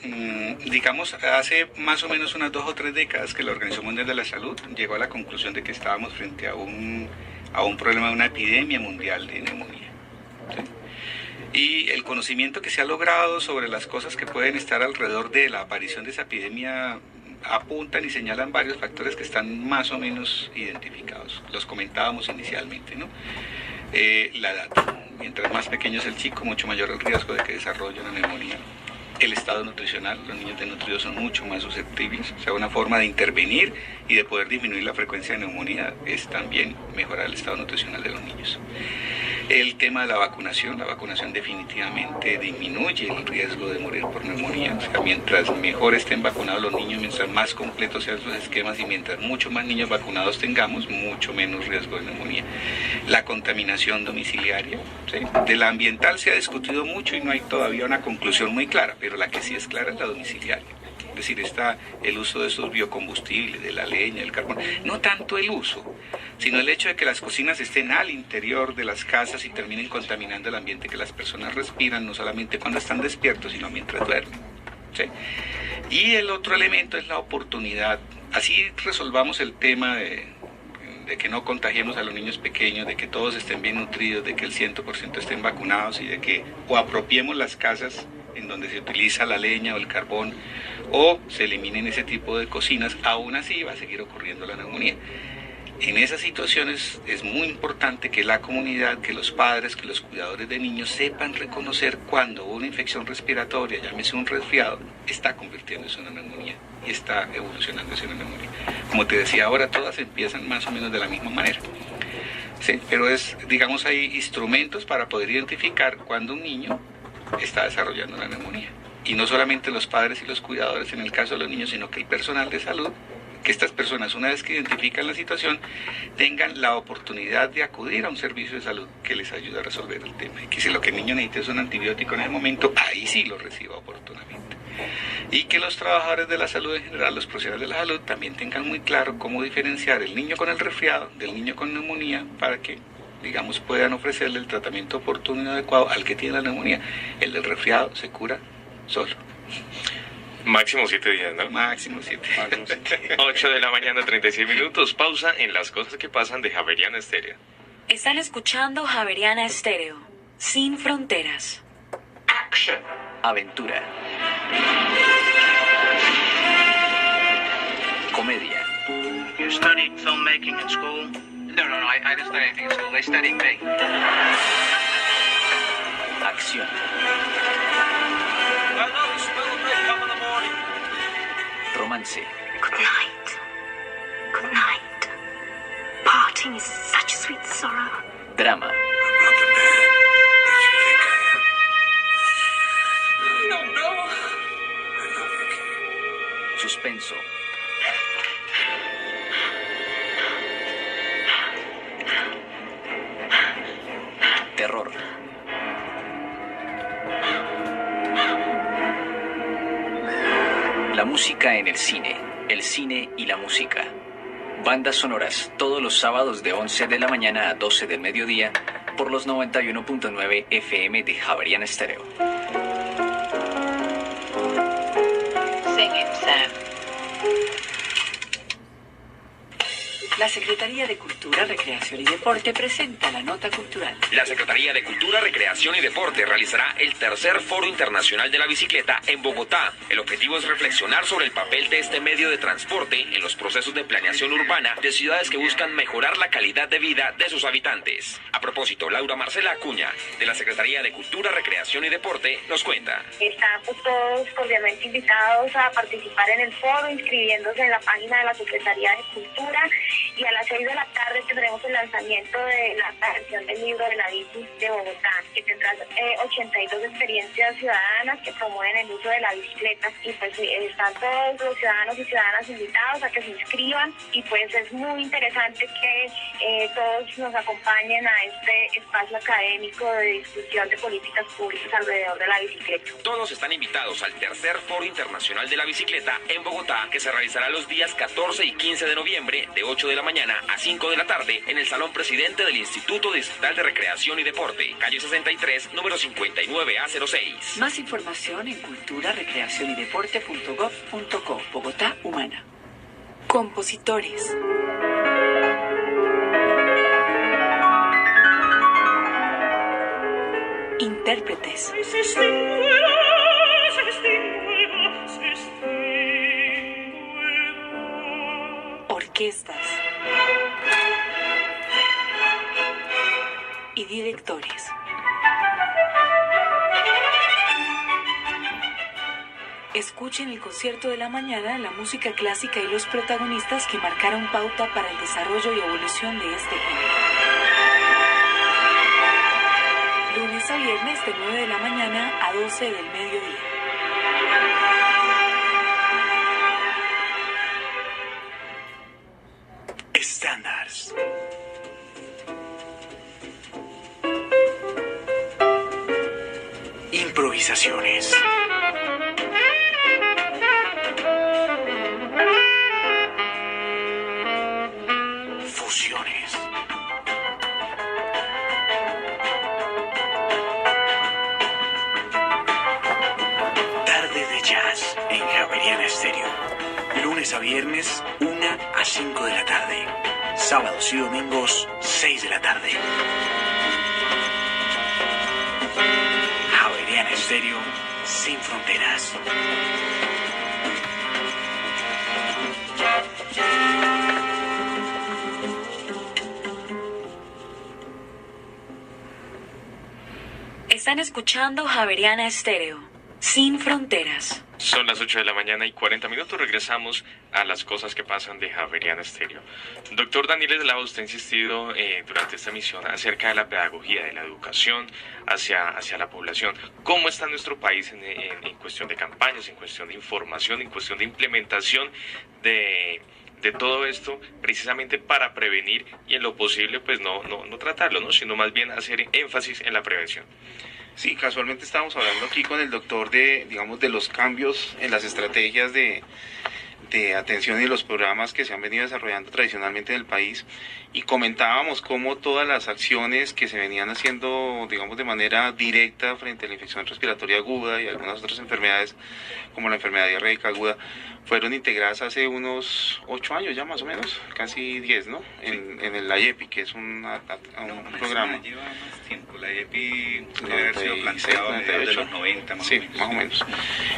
digamos, hace más o menos unas 2 o 3 décadas que la Organización Mundial de la Salud llegó a la conclusión de que estábamos frente a un problema de una epidemia mundial de neumonía, ¿sí? Y el conocimiento que se ha logrado sobre las cosas que pueden estar alrededor de la aparición de esa epidemia apuntan y señalan varios factores que están más o menos identificados. Los comentábamos inicialmente, ¿no? La edad. Mientras más pequeño es el chico, mucho mayor el riesgo de que desarrolle una neumonía. El estado nutricional, los niños desnutridos son mucho más susceptibles. O sea, una forma de intervenir y de poder disminuir la frecuencia de neumonía es también mejorar el estado nutricional de los niños. El tema de la vacunación definitivamente disminuye el riesgo de morir por neumonía. O sea, mientras mejor estén vacunados los niños, mientras más completos sean sus esquemas y mientras mucho más niños vacunados tengamos, mucho menos riesgo de neumonía. La contaminación domiciliaria, ¿sí? De la ambiental se ha discutido mucho y no hay todavía una conclusión muy clara, pero la que sí es clara es la domiciliaria. Es decir, está el uso de esos biocombustibles, de la leña, del carbón. No tanto el uso, sino el hecho de que las cocinas estén al interior de las casas y terminen contaminando el ambiente que las personas respiran, no solamente cuando están despiertos, sino mientras duermen, ¿sí? Y el otro elemento es la oportunidad. Así resolvamos el tema de que no contagiemos a los niños pequeños, de que todos estén bien nutridos, de que el 100% estén vacunados y de que o apropiemos las casas en donde se utiliza la leña o el carbón, o se eliminen ese tipo de cocinas, aún así va a seguir ocurriendo la neumonía. En esas situaciones es muy importante que la comunidad, que los padres, que los cuidadores de niños sepan reconocer cuando una infección respiratoria, llámese un resfriado, está convirtiéndose en una neumonía y está evolucionando hacia una neumonía. Como te decía ahora, todas empiezan más o menos de la misma manera. Sí, pero digamos, hay instrumentos para poder identificar cuando un niño está desarrollando una neumonía. Y no solamente los padres y los cuidadores en el caso de los niños, sino que el personal de salud, que estas personas, una vez que identifican la situación, tengan la oportunidad de acudir a un servicio de salud que les ayude a resolver el tema. Y que si lo que el niño necesita es un antibiótico en el momento, ahí sí lo reciba oportunamente. Y que los trabajadores de la salud en general, los profesionales de la salud, también tengan muy claro cómo diferenciar el niño con el resfriado del niño con neumonía para que, digamos, puedan ofrecerle el tratamiento oportuno y adecuado al que tiene la neumonía. El del resfriado se cura solo. Máximo 7 días, ¿no? Máximo 7. 8 de la mañana, 36 minutos. Pausa en las cosas que pasan de Javeriana Estéreo. Están escuchando Javeriana Estéreo, sin fronteras. Action. Aventura. Comedia. You studied filmmaking in school? No, I didn't study anything in school. They studied me. Acción. Romance. Good night. Good night. Parting is such sweet sorrow. Drama. I'm not the man that you think I am. No. I love you, Kate. Suspenso. Terror. La música en el cine y la música. Bandas sonoras todos los sábados de 11 de la mañana a 12 del mediodía por los 91.9 FM de Javeriana Estéreo. Sing it, Sam. La Secretaría de Cultura, Recreación y Deporte presenta la nota cultural. La Secretaría de Cultura, Recreación y Deporte realizará el tercer Foro Internacional de la Bicicleta en Bogotá. El objetivo es reflexionar sobre el papel de este medio de transporte en los procesos de planeación urbana de ciudades que buscan mejorar la calidad de vida de sus habitantes. A propósito, Laura Marcela Acuña, de la Secretaría de Cultura, Recreación y Deporte, nos cuenta. Están todos cordialmente invitados a participar en el foro, inscribiéndose en la página de la Secretaría de Cultura, y a las 6 de la tarde tendremos el lanzamiento de la versión del libro de la bici de Bogotá, que tendrá 82 experiencias ciudadanas que promueven el uso de la bicicleta, y pues están todos los ciudadanos y ciudadanas invitados a que se inscriban, y pues es muy interesante que todos nos acompañen a este espacio académico de discusión de políticas públicas alrededor de la bicicleta. Todos están invitados al tercer Foro Internacional de la Bicicleta en Bogotá, que se realizará los días 14 y 15 de noviembre de 8 de la mañana a 5 de la tarde en el Salón Presidente del Instituto Distrital de Recreación y Deporte, calle 63, número 59A06. Más información en cultura-recreación-y-deporte.gov.co. Bogotá Humana. Compositores. Intérpretes. Orquestas. Y directores. Escuchen el concierto de la mañana, la música clásica y los protagonistas que marcaron pauta para el desarrollo y evolución de este género. Lunes a viernes de 9 de la mañana a 12 del mediodía. Estándares. Improvisaciones. Fusiones. Tarde de jazz en Javeriana Estéreo. Lunes a viernes, 1 a 5 de la tarde. Sábados y domingos, 6 de la tarde. Javeriana Estéreo. Estéreo sin fronteras. Están escuchando Javeriana Estéreo, sin fronteras. Son las 8 de la mañana y 40 minutos. Regresamos a las cosas que pasan de Javeriana Estéreo. Doctor Daniel Eslava, usted ha insistido durante esta emisión acerca de la pedagogía, de la educación hacia la población. ¿Cómo está nuestro país en cuestión de campañas, en cuestión de información, en cuestión de implementación de todo esto, precisamente para prevenir y en lo posible pues no tratarlo, ¿no? Sino más bien hacer énfasis en la prevención? Sí, casualmente estábamos hablando aquí con el doctor de los cambios en las estrategias de atención y los programas que se han venido desarrollando tradicionalmente en el país, y comentábamos cómo todas las acciones que se venían haciendo, digamos, de manera directa frente a la infección respiratoria aguda y algunas otras enfermedades, como la enfermedad diarreica aguda, fueron integradas hace unos 8 años ya más o menos, casi 10, ¿no? En el IEPI, que es un programa. Lleva más tiempo, la IEPI debe haber sido planteado a mediados de los 90 más o menos. Sí, más o menos.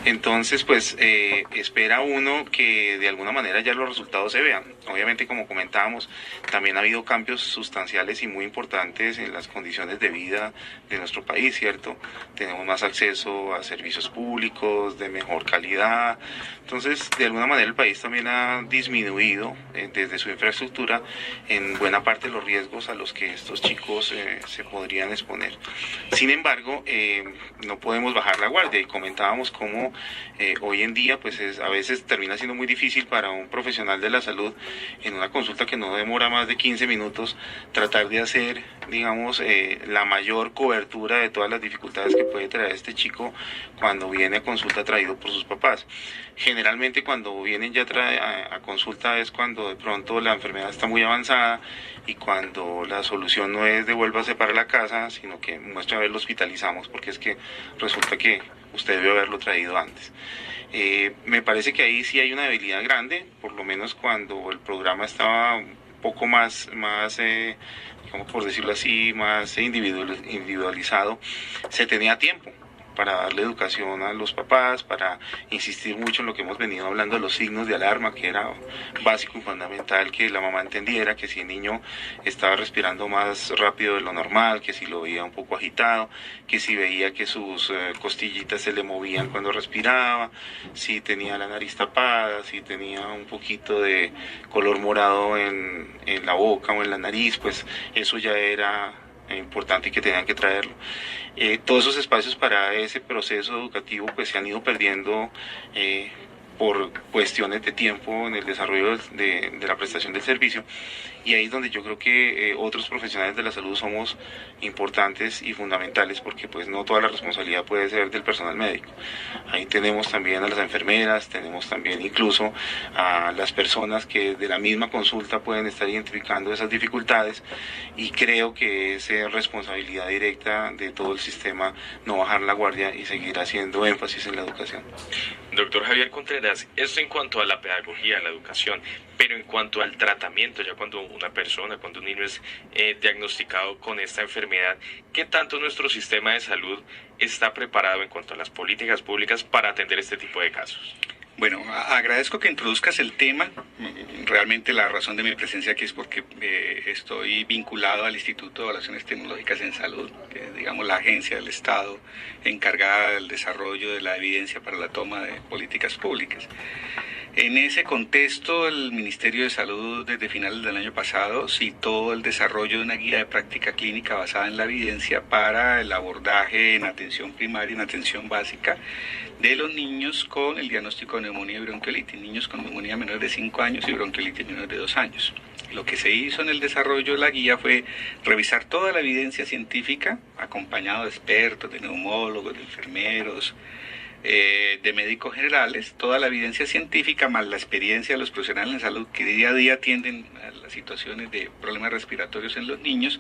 Entonces, pues, espera uno que de alguna manera ya los resultados se vean. Obviamente, como comentábamos, también ha habido cambios sustanciales y muy importantes en las condiciones de vida de nuestro país, ¿cierto? Tenemos más acceso a servicios públicos de mejor calidad. Entonces, de alguna manera el país también ha disminuido desde su infraestructura en buena parte los riesgos a los que estos chicos se podrían exponer. Sin embargo, no podemos bajar la guardia, y comentábamos cómo hoy en día pues a veces termina siendo muy difícil para un profesional de la salud, en una consulta que no demora más de 15 minutos, tratar de hacer, digamos, la mayor cobertura de todas las dificultades que puede traer este chico cuando viene a consulta traído por sus papás. Generalmente cuando vienen ya a consulta es cuando de pronto la enfermedad está muy avanzada y cuando la solución no es devuélvase para la casa, sino que muestra a ver lo hospitalizamos porque es que resulta que usted debió haberlo traído antes. Me parece que ahí sí hay una debilidad grande, por lo menos cuando el programa estaba un poco más digamos, por decirlo así, más individualizado, se tenía tiempo para darle educación a los papás, para insistir mucho en lo que hemos venido hablando de los signos de alarma, que era básico y fundamental que la mamá entendiera que si el niño estaba respirando más rápido de lo normal, que si lo veía un poco agitado, que si veía que sus costillitas se le movían cuando respiraba, si tenía la nariz tapada, si tenía un poquito de color morado en la boca o en la nariz, pues eso ya era importante y que tenían que traerlo. Todos esos espacios para ese proceso educativo pues se han ido perdiendo por cuestiones de tiempo en el desarrollo de la prestación del servicio, y ahí es donde yo creo que otros profesionales de la salud somos importantes y fundamentales, porque pues no toda la responsabilidad puede ser del personal médico. Ahí tenemos también a las enfermeras, tenemos también incluso a las personas que de la misma consulta pueden estar identificando esas dificultades, y creo que es responsabilidad directa de todo el sistema no bajar la guardia y seguir haciendo énfasis en la educación. Doctor Javier Contreras, esto en cuanto a la pedagogía, a la educación, pero en cuanto al tratamiento, ya cuando una persona, cuando un niño es diagnosticado con esta enfermedad, ¿qué tanto nuestro sistema de salud está preparado en cuanto a las políticas públicas para atender este tipo de casos? Bueno, agradezco que introduzcas el tema. Realmente la razón de mi presencia aquí es porque estoy vinculado al Instituto de Evaluaciones Tecnológicas en Salud, que es, digamos, la agencia del Estado encargada del desarrollo de la evidencia para la toma de políticas públicas. En ese contexto, el Ministerio de Salud desde finales del año pasado citó el desarrollo de una guía de práctica clínica basada en la evidencia para el abordaje en atención primaria, en atención básica, de los niños con el diagnóstico de neumonía y bronquiolitis, niños con neumonía menores de 5 años y bronquiolitis menores de 2 años. Lo que se hizo en el desarrollo de la guía fue revisar toda la evidencia científica, acompañado de expertos, de neumólogos, de enfermeros, de médicos generales, toda la evidencia científica más la experiencia de los profesionales en salud que día a día atienden a las situaciones de problemas respiratorios en los niños,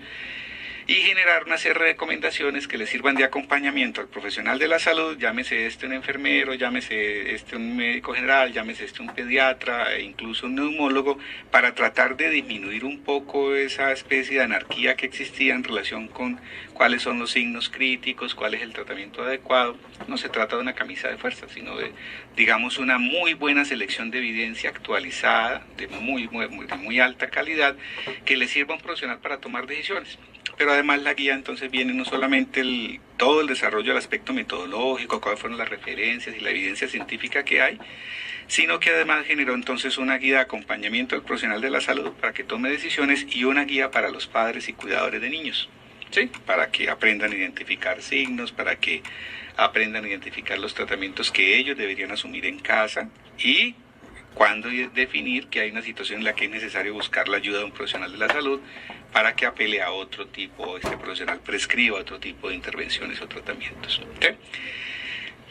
y generar una serie de recomendaciones que le sirvan de acompañamiento al profesional de la salud, llámese un enfermero, llámese un médico general, llámese un pediatra e incluso un neumólogo, para tratar de disminuir un poco esa especie de anarquía que existía en relación con cuáles son los signos críticos, cuál es el tratamiento adecuado. No se trata de una camisa de fuerza, sino de, digamos, una muy buena selección de evidencia actualizada, de muy alta calidad, que le sirva a un profesional para tomar decisiones. Pero además la guía entonces viene no solamente todo el desarrollo del aspecto metodológico, cuáles fueron las referencias y la evidencia científica que hay, sino que además generó entonces una guía de acompañamiento al profesional de la salud para que tome decisiones y una guía para los padres y cuidadores de niños, ¿sí? Para que aprendan a identificar signos, para que aprendan a identificar los tratamientos que ellos deberían asumir en casa y cuándo definir que hay una situación en la que es necesario buscar la ayuda de un profesional de la salud para que apele a otro tipo, este profesional prescriba otro tipo de intervenciones o tratamientos. ¿Okay?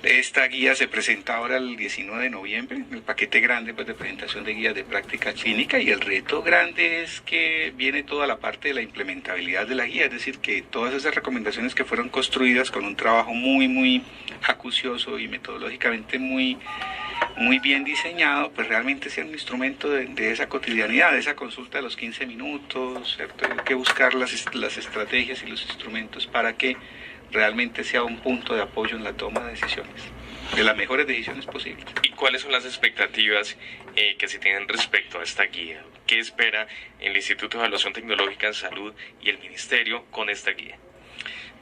Esta guía se presenta ahora el 19 de noviembre, el paquete grande pues, de presentación de guías de práctica clínica, y el reto grande es que viene toda la parte de la implementabilidad de la guía, es decir, que todas esas recomendaciones que fueron construidas con un trabajo muy acucioso y metodológicamente muy bien diseñado, pues realmente sea un instrumento de esa cotidianidad, de esa consulta de los 15 minutos, ¿cierto? Hay que buscar las estrategias y los instrumentos para que realmente sea un punto de apoyo en la toma de decisiones, de las mejores decisiones posibles. ¿Y cuáles son las expectativas que se tienen respecto a esta guía? ¿Qué espera el Instituto de Evaluación Tecnológica en Salud y el Ministerio con esta guía?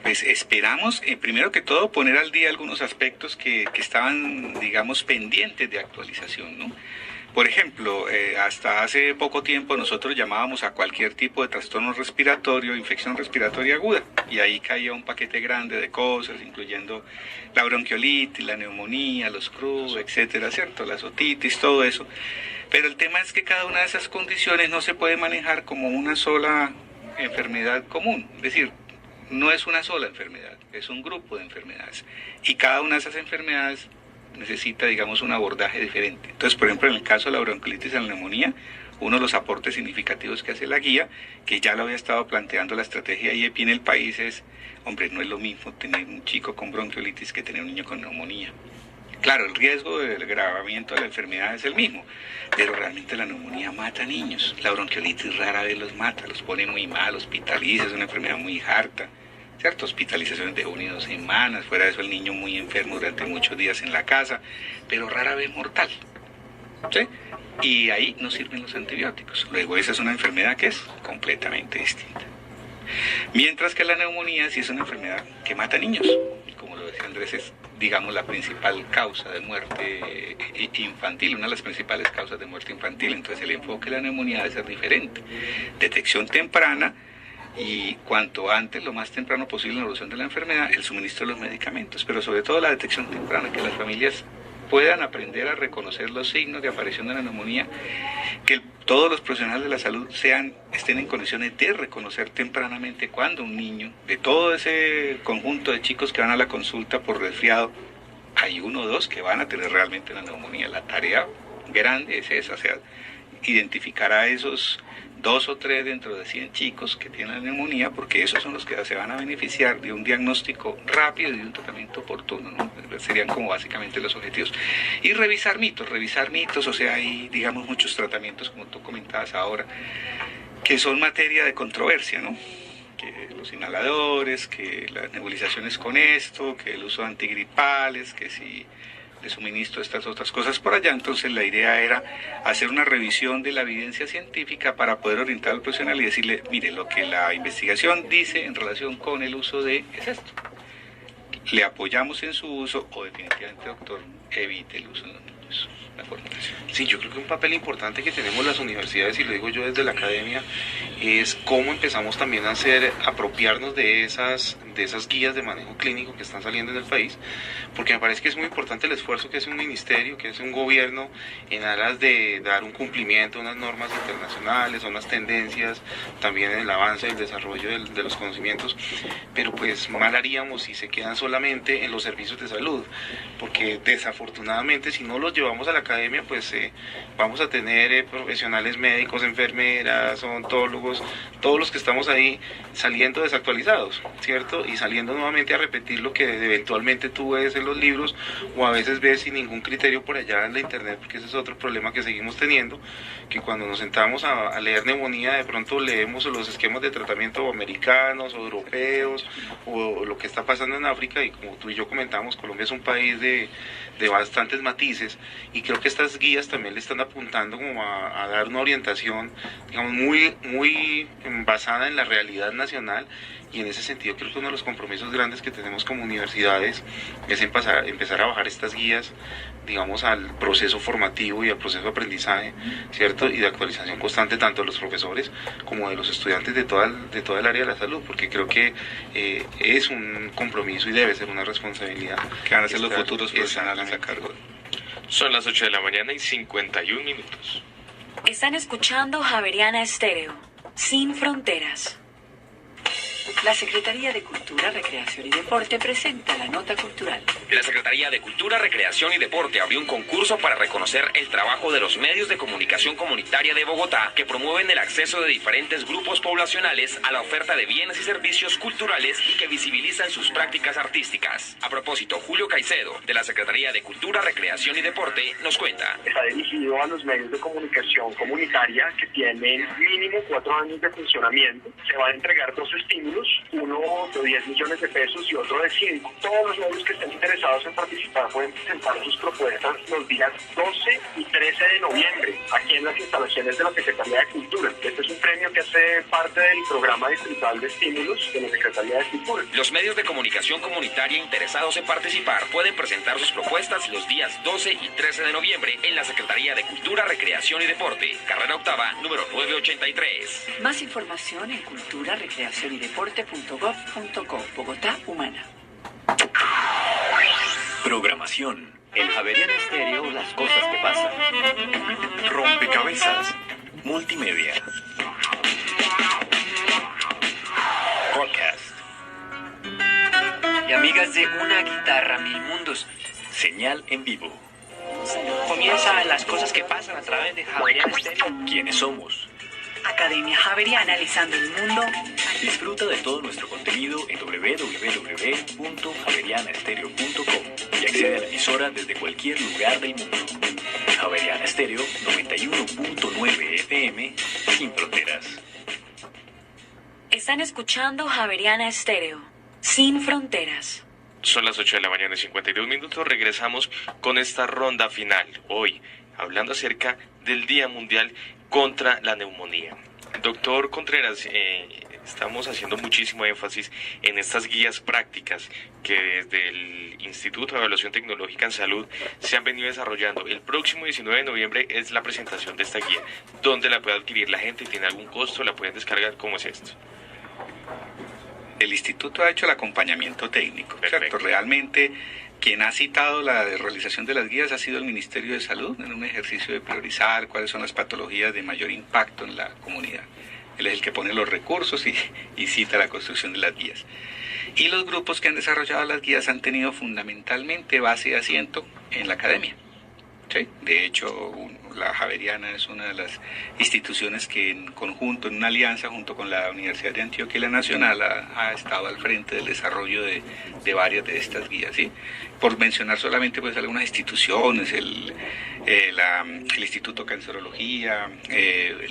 Pues esperamos, primero que todo, poner al día algunos aspectos que estaban, digamos, pendientes de actualización, ¿no? Por ejemplo, hasta hace poco tiempo nosotros llamábamos a cualquier tipo de trastorno respiratorio, infección respiratoria aguda, y ahí caía un paquete grande de cosas, incluyendo la bronquiolitis, la neumonía, los CRU, etcétera, ¿cierto? La otitis, todo eso. Pero el tema es que cada una de esas condiciones no se puede manejar como una sola enfermedad común, es decir, no es una sola enfermedad, es un grupo de enfermedades, y cada una de esas enfermedades necesita, digamos, un abordaje diferente. Entonces, por ejemplo, en el caso de la bronquiolitis y la neumonía, uno de los aportes significativos que hace la guía, que ya lo había estado planteando la estrategia IEPI en el país, es, hombre, no es lo mismo tener un chico con bronquiolitis que tener un niño con neumonía. Claro, el riesgo del agravamiento de la enfermedad es el mismo, pero realmente la neumonía mata a niños. La bronquiolitis rara vez los mata, los pone muy mal, hospitaliza, es una enfermedad muy harta, ¿cierto? Hospitalizaciones de 1 y 2 semanas, fuera de eso el niño muy enfermo durante muchos días en la casa, pero rara vez mortal, ¿sí? Y ahí no sirven los antibióticos. Luego esa es una enfermedad que es completamente distinta. Mientras que la neumonía sí es una enfermedad que mata a niños, como lo decía Andrés, es, digamos, la principal causa de muerte infantil, una de las principales causas de muerte infantil. Entonces el enfoque de la neumonía debe ser diferente. Detección temprana y cuanto antes, lo más temprano posible en la evolución de la enfermedad, el suministro de los medicamentos, pero sobre todo la detección temprana, que las familias puedan aprender a reconocer los signos de aparición de la neumonía, que todos los profesionales de la salud estén en condiciones de reconocer tempranamente cuando un niño, de todo ese conjunto de chicos que van a la consulta por resfriado, hay 1 o 2 que van a tener realmente la neumonía. La tarea grande es esa, o sea, identificar a esos 2 o 3 dentro de 100 chicos que tienen la neumonía, porque esos son los que se van a beneficiar de un diagnóstico rápido y de un tratamiento oportuno, ¿no? Serían como básicamente los objetivos. Y revisar mitos, o sea, hay, digamos, muchos tratamientos, como tú comentabas ahora, que son materia de controversia, ¿no? Que los inhaladores, que las nebulizaciones con esto, que el uso de antigripales, que si le suministro estas otras cosas por allá. Entonces la idea era hacer una revisión de la evidencia científica para poder orientar al profesional y decirle, mire, lo que la investigación dice en relación con el uso de es esto. Le apoyamos en su uso o definitivamente, doctor, evite el uso en los niños. La formulación. Sí, yo creo que un papel importante que tenemos las universidades, y lo digo yo desde la academia, es cómo empezamos también a apropiarnos de esas guías de manejo clínico que están saliendo en el país, porque me parece que es muy importante el esfuerzo que hace un ministerio, que hace un gobierno en aras de dar un cumplimiento a unas normas internacionales, a unas tendencias, también en el avance y el desarrollo de los conocimientos, pero pues mal haríamos si se quedan solamente en los servicios de salud, porque desafortunadamente si no los llevamos a la academia, pues vamos a tener profesionales médicos, enfermeras, odontólogos, todos los que estamos ahí saliendo desactualizados, ¿cierto? Y saliendo nuevamente a repetir lo que eventualmente tú ves en los libros o a veces ves sin ningún criterio por allá en la internet, porque ese es otro problema que seguimos teniendo, que cuando nos sentamos a leer neumonía de pronto leemos los esquemas de tratamiento americanos o europeos o lo que está pasando en África, y como tú y yo comentamos, Colombia es un país de bastantes matices, y creo que estas guías también le están apuntando como a dar una orientación, digamos, muy basada en la realidad nacional. Y en ese sentido creo que uno de los compromisos grandes que tenemos como universidades es empezar a bajar estas guías, digamos, al proceso formativo y al proceso de aprendizaje, ¿cierto? Y de actualización constante tanto de los profesores como de los estudiantes de toda el área de la salud, porque creo que es un compromiso y debe ser una responsabilidad. Que van a ser los futuros profesionales a cargo. Son las 8 de la mañana y 51 minutos. Están escuchando Javeriana Estéreo, sin fronteras. La Secretaría de Cultura, Recreación y Deporte presenta la nota cultural. La Secretaría de Cultura, Recreación y Deporte abrió un concurso para reconocer el trabajo de los medios de comunicación comunitaria de Bogotá que promueven el acceso de diferentes grupos poblacionales a la oferta de bienes y servicios culturales y que visibilizan sus prácticas artísticas. A propósito, Julio Caicedo, de la Secretaría de Cultura, Recreación y Deporte, nos cuenta. Está dirigido a los medios de comunicación comunitaria que tienen mínimo 4 años de funcionamiento. Se van a entregar 2 estímulos, uno de 10 millones de pesos y otro de 5. Todos los medios que estén interesados en participar pueden presentar sus propuestas los días 12 y 13 de noviembre, aquí en las instalaciones de la Secretaría de Cultura. Este es un premio que hace parte del programa distrital de estímulos de la Secretaría de Cultura. Los medios de comunicación comunitaria interesados en participar pueden presentar sus propuestas los días 12 y 13 de noviembre en la Secretaría de Cultura, Recreación y Deporte, carrera octava, número 983. Más información en cultura, recreación y deporte.gov.co. Bogotá Humana. Programación. En Javeriana Estéreo, las cosas que pasan. Rompecabezas. Multimedia. Podcast. Y amigas de Una Guitarra Mil Mundos. Señal en vivo. Comienza las cosas que pasan a través de Javeriana Estéreo. ¿Quiénes somos? Academia Javeriana, analizando el mundo. Disfruta de todo nuestro contenido en www.javerianaestereo.com y accede a la emisora desde cualquier lugar del mundo. Javeriana Estéreo 91.9 FM, sin fronteras. Están escuchando Javeriana Estéreo, sin fronteras. Son las 8 de la mañana y 52 minutos. Regresamos con esta ronda final. Hoy, hablando acerca del Día Mundial contra la Neumonía. Doctor Contreras, estamos haciendo muchísimo énfasis en estas guías prácticas que desde el Instituto de Evaluación Tecnológica en Salud se han venido desarrollando. El próximo 19 de noviembre es la presentación de esta guía. ¿Dónde la puede adquirir la gente? ¿Tiene algún costo? ¿La pueden descargar? ¿Cómo es esto? El instituto ha hecho el acompañamiento técnico, ¿cierto? Realmente quien ha citado la realización de las guías ha sido el Ministerio de Salud en un ejercicio de priorizar cuáles son las patologías de mayor impacto en la comunidad. Él es el que pone los recursos y cita la construcción de las guías. Y los grupos que han desarrollado las guías han tenido fundamentalmente base y asiento en la academia. ¿Sí? De hecho, la Javeriana es una de las instituciones que en conjunto, en una alianza junto con la Universidad de Antioquia y la Nacional, ha estado al frente del desarrollo de varias de estas guías, ¿sí? Por mencionar solamente pues algunas instituciones, el Instituto de Cancerología,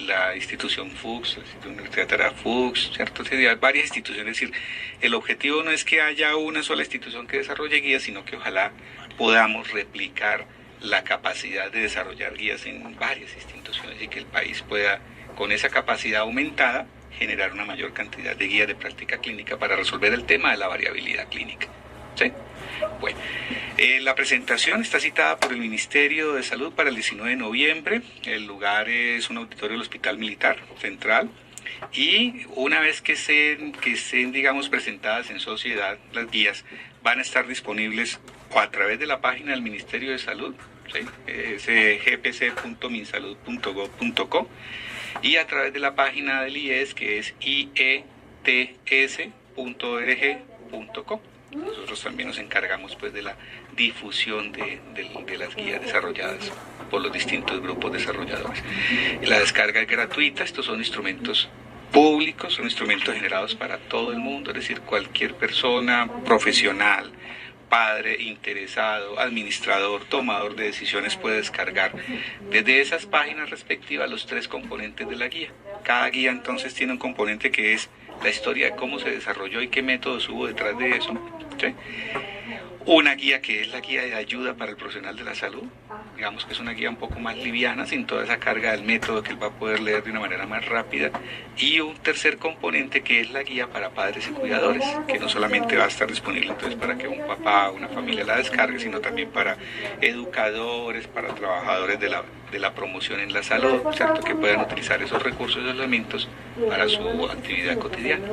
la institución Fuchs, la Universidad Fuchs, ¿cierto? Hay varias instituciones, es decir, el objetivo no es que haya una sola institución que desarrolle guías, sino que ojalá podamos replicar la capacidad de desarrollar guías en varias instituciones y que el país pueda, con esa capacidad aumentada, generar una mayor cantidad de guías de práctica clínica para resolver el tema de la variabilidad clínica. ¿Sí? Bueno, la presentación está citada por el Ministerio de Salud para el 19 de noviembre. El lugar es un auditorio del Hospital Militar Central. Y una vez que estén, digamos, presentadas en sociedad las guías, van a estar disponibles o a través de la página del Ministerio de Salud, ¿sí? Es gpc.minsalud.gov.co, y a través de la página del IES, que es iets.org.co. Nosotros también nos encargamos pues de la difusión de las guías desarrolladas por los distintos grupos desarrolladores. La descarga es gratuita, estos son instrumentos públicos, son instrumentos generados para todo el mundo, es decir, cualquier persona profesional, padre, interesado, administrador, tomador de decisiones puede descargar desde esas páginas respectivas los 3 componentes de la guía. Cada guía entonces tiene un componente que es la historia de cómo se desarrolló y qué métodos hubo detrás de eso, ¿sí? Una guía que es la guía de ayuda para el profesional de la salud, digamos que es una guía un poco más liviana, sin toda esa carga del método que él va a poder leer de una manera más rápida. Y un tercer componente que es la guía para padres y cuidadores, que no solamente va a estar disponible entonces para que un papá o una familia la descargue, sino también para educadores, para trabajadores de la promoción en la salud, ¿cierto? Que puedan utilizar esos recursos y elementos para su actividad cotidiana.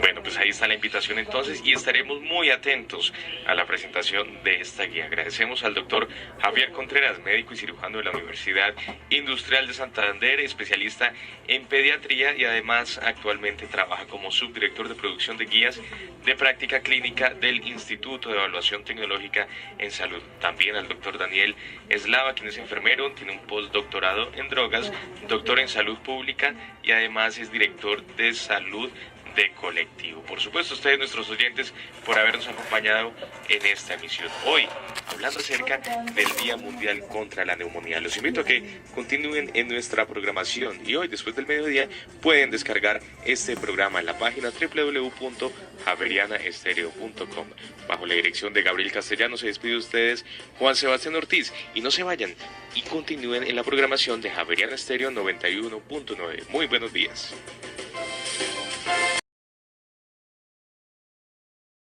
Bueno, pues ahí está la invitación entonces y estaremos muy atentos a la presentación de esta guía. Agradecemos al doctor Javier Contreras, médico y cirujano de la Universidad Industrial de Santander, especialista en pediatría y además actualmente trabaja como subdirector de producción de guías de práctica clínica del Instituto de Evaluación Tecnológica en Salud. También al doctor Daniel Eslava, quien es enfermero, tiene un postdoctorado en drogas, doctor en salud pública y además es director de salud de Colectivo. Por supuesto, ustedes, nuestros oyentes, por habernos acompañado en esta emisión. Hoy, hablando acerca del Día Mundial contra la Neumonía. Los invito a que continúen en nuestra programación y hoy, después del mediodía, pueden descargar este programa en la página www.javerianaestereo.com. Bajo la dirección de Gabriel Castellano se despide de ustedes Juan Sebastián Ortiz y no se vayan y continúen en la programación de Javeriana Estéreo 91.9. Muy buenos días.